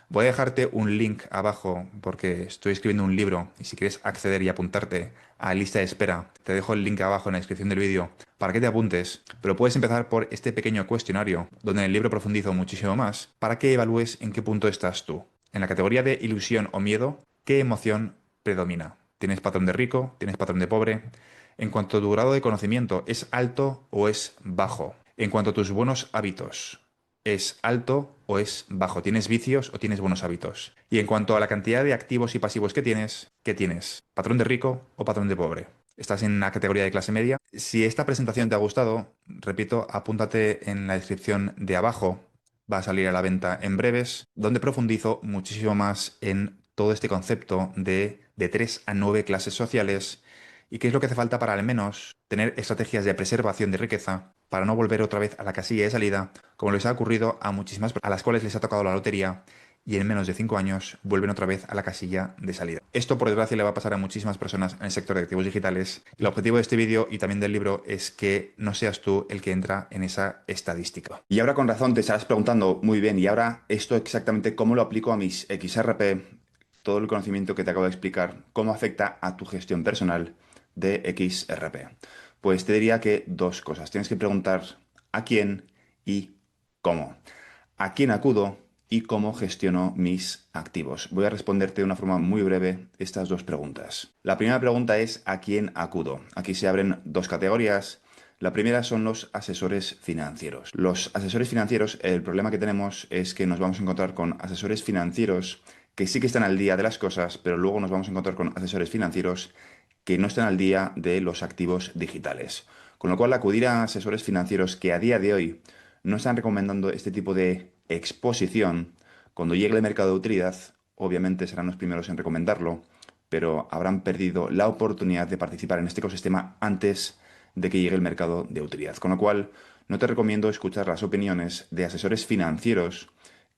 Voy a dejarte un link abajo porque estoy escribiendo un libro y si quieres acceder y apuntarte a la lista de espera, te dejo el link abajo en la descripción del vídeo para que te apuntes, pero puedes empezar por este pequeño cuestionario donde en el libro profundizo muchísimo más para que evalúes en qué punto estás tú. En la categoría de ilusión o miedo, ¿qué emoción predomina? ¿Tienes patrón de rico? ¿Tienes patrón de pobre? En cuanto a tu grado de conocimiento, ¿es alto o es bajo? En cuanto a tus buenos hábitos, ¿es alto o es bajo? ¿Tienes vicios o tienes buenos hábitos? Y en cuanto a la cantidad de activos y pasivos que tienes, ¿qué tienes? ¿Patrón de rico o patrón de pobre? ¿Estás en una categoría de clase media? Si esta presentación te ha gustado, repito, apúntate en la descripción de abajo. Va a salir a la venta en breves, donde profundizo muchísimo más en todo este concepto de 3 a 9 clases sociales y qué es lo que hace falta para al menos tener estrategias de preservación de riqueza para no volver otra vez a la casilla de salida, como les ha ocurrido a muchísimas personas a las cuales les ha tocado la lotería y en menos de 5 años vuelven otra vez a la casilla de salida. Esto, por desgracia, le va a pasar a muchísimas personas en el sector de activos digitales. El objetivo de este vídeo y también del libro es que no seas tú el que entra en esa estadística. Y ahora con razón te estarás preguntando, muy bien, ¿y ahora esto exactamente cómo lo aplico a mis XRP? Todo el conocimiento que te acabo de explicar, ¿cómo afecta a tu gestión personal de XRP? Pues te diría que dos cosas. Tienes que preguntar a quién y cómo. ¿A quién acudo y cómo gestiono mis activos? Voy a responderte de una forma muy breve estas dos preguntas. La primera pregunta es ¿a quién acudo? Aquí se abren dos categorías. La primera son los asesores financieros. Los asesores financieros, el problema que tenemos es que nos vamos a encontrar con asesores financieros que sí que están al día de las cosas, pero luego nos vamos a encontrar con asesores financieros que no están al día de los activos digitales. Con lo cual, acudir a asesores financieros que a día de hoy no están recomendando este tipo de exposición, cuando llegue el mercado de utilidad, obviamente serán los primeros en recomendarlo, pero habrán perdido la oportunidad de participar en este ecosistema antes de que llegue el mercado de utilidad. Con lo cual, no te recomiendo escuchar las opiniones de asesores financieros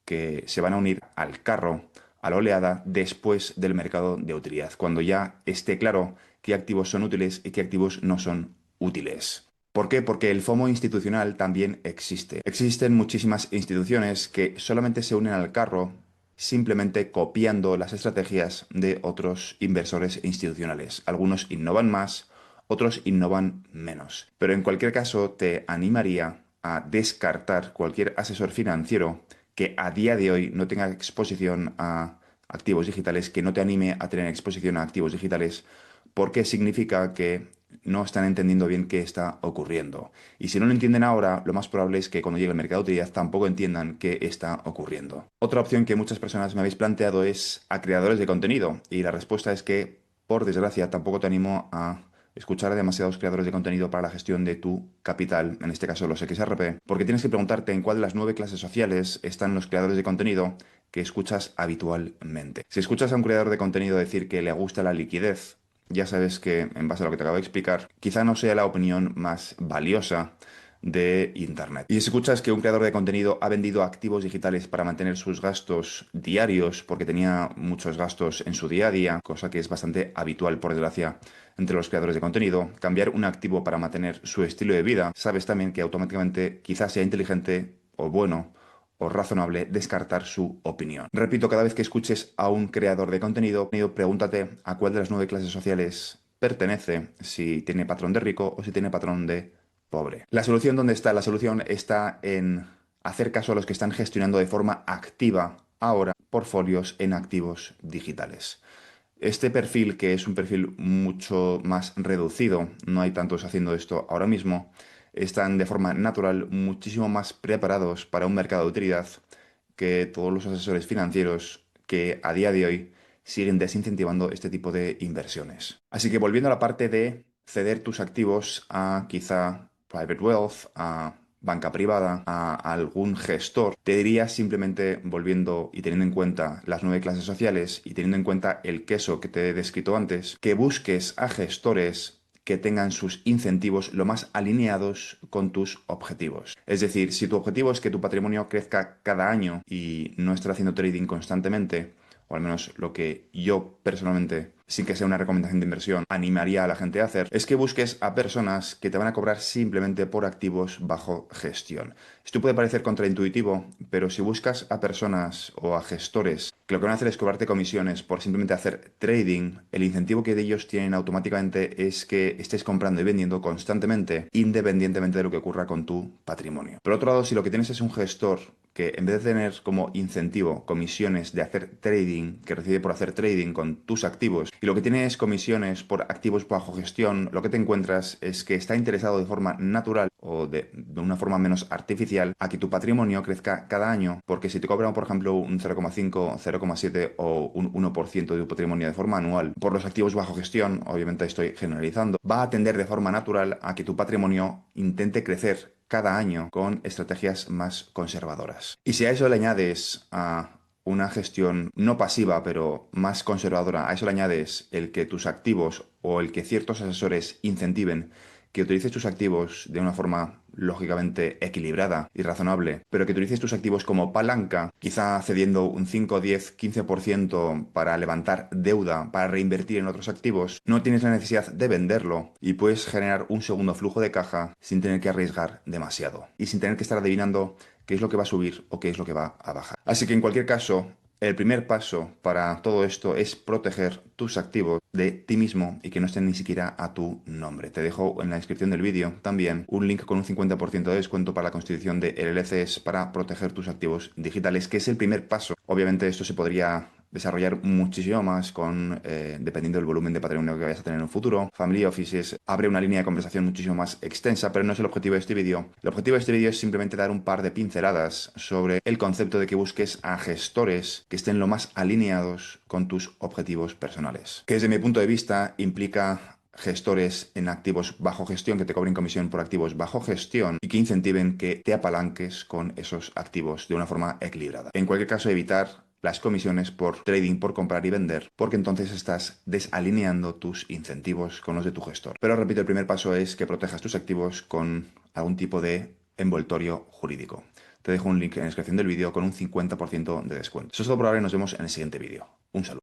que se van a unir al carro, a la oleada, después del mercado de utilidad, cuando ya esté claro qué activos son útiles y qué activos no son útiles. ¿Por qué? Porque el FOMO institucional también existe. Existen muchísimas instituciones que solamente se unen al carro simplemente copiando las estrategias de otros inversores institucionales. Algunos innovan más, otros innovan menos. Pero en cualquier caso, te animaría a descartar cualquier asesor financiero que a día de hoy no tenga exposición a activos digitales, que no te anime a tener exposición a activos digitales, porque significa que no están entendiendo bien qué está ocurriendo. Y si no lo entienden ahora, lo más probable es que cuando llegue el mercado de utilidad tampoco entiendan qué está ocurriendo. Otra opción que muchas personas me habéis planteado es a creadores de contenido. Y la respuesta es que, por desgracia, tampoco te animo a escuchar a demasiados creadores de contenido para la gestión de tu capital, en este caso los XRP, porque tienes que preguntarte en cuál de las 9 clases sociales están los creadores de contenido que escuchas habitualmente. Si escuchas a un creador de contenido decir que le gusta la liquidez, ya sabes que, en base a lo que te acabo de explicar, quizá no sea la opinión más valiosa de Internet. Y si escuchas que un creador de contenido ha vendido activos digitales para mantener sus gastos diarios, porque tenía muchos gastos en su día a día, cosa que es bastante habitual, por desgracia, entre los creadores de contenido, cambiar un activo para mantener su estilo de vida, sabes también que automáticamente quizás sea inteligente o bueno o razonable descartar su opinión. Repito, cada vez que escuches a un creador de contenido, pregúntate a cuál de las 9 clases sociales pertenece, si tiene patrón de rico o si tiene patrón de pobre. ¿La solución dónde está? La solución está en hacer caso a los que están gestionando de forma activa ahora portfolios en activos digitales. Este perfil, que es un perfil mucho más reducido, no hay tantos haciendo esto ahora mismo, están de forma natural muchísimo más preparados para un mercado de utilidad que todos los asesores financieros que a día de hoy siguen desincentivando este tipo de inversiones. Así que volviendo a la parte de ceder tus activos a quizá private wealth, a banca privada, a algún gestor, te diría simplemente, volviendo y teniendo en cuenta las 9 clases sociales y teniendo en cuenta el queso que te he descrito antes, que busques a gestores que tengan sus incentivos lo más alineados con tus objetivos. Es decir, si tu objetivo es que tu patrimonio crezca cada año y no estar haciendo trading constantemente, o al menos lo que yo personalmente, sin que sea una recomendación de inversión, animaría a la gente a hacer, es que busques a personas que te van a cobrar simplemente por activos bajo gestión. Esto puede parecer contraintuitivo, pero si buscas a personas o a gestores que lo que van a hacer es cobrarte comisiones por simplemente hacer trading, el incentivo que ellos tienen automáticamente es que estés comprando y vendiendo constantemente, independientemente de lo que ocurra con tu patrimonio. Por otro lado, si lo que tienes es un gestor que en vez de tener como incentivo comisiones de hacer trading, que recibe por hacer trading con tus activos, y lo que tiene es comisiones por activos bajo gestión, lo que te encuentras es que está interesado de forma natural o de una forma menos artificial a que tu patrimonio crezca cada año, porque si te cobran, por ejemplo, un 0,5, 0,7 o un 1% de tu patrimonio de forma anual por los activos bajo gestión, obviamente estoy generalizando, va a tender de forma natural a que tu patrimonio intente crecer cada año con estrategias más conservadoras. Y si a eso le añades a una gestión no pasiva, pero más conservadora, a eso le añades el que tus activos o el que ciertos asesores incentiven que utilices tus activos de una forma lógicamente equilibrada y razonable, pero que utilices tus activos como palanca, quizá cediendo un 5, 10, 15% para levantar deuda, para reinvertir en otros activos, no tienes la necesidad de venderlo y puedes generar un segundo flujo de caja sin tener que arriesgar demasiado y sin tener que estar adivinando qué es lo que va a subir o qué es lo que va a bajar. Así que en cualquier caso, el primer paso para todo esto es proteger tus activos de ti mismo y que no estén ni siquiera a tu nombre. Te dejo en la descripción del vídeo también un link con un 50% de descuento para la constitución de LLCs para proteger tus activos digitales, que es el primer paso. Obviamente esto se podría desarrollar muchísimo más dependiendo del volumen de patrimonio que vayas a tener en un futuro. Family Offices abre una línea de conversación muchísimo más extensa, pero no es el objetivo de este vídeo. El objetivo de este vídeo es simplemente dar un par de pinceladas sobre el concepto de que busques a gestores que estén lo más alineados con tus objetivos personales. Que desde mi punto de vista implica gestores en activos bajo gestión que te cobren comisión por activos bajo gestión y que incentiven que te apalanques con esos activos de una forma equilibrada. En cualquier caso, evitar las comisiones por trading, por comprar y vender, porque entonces estás desalineando tus incentivos con los de tu gestor. Pero repito, el primer paso es que protejas tus activos con algún tipo de envoltorio jurídico. Te dejo un link en la descripción del vídeo con un 50% de descuento. Eso es todo por ahora y nos vemos en el siguiente vídeo. Un saludo.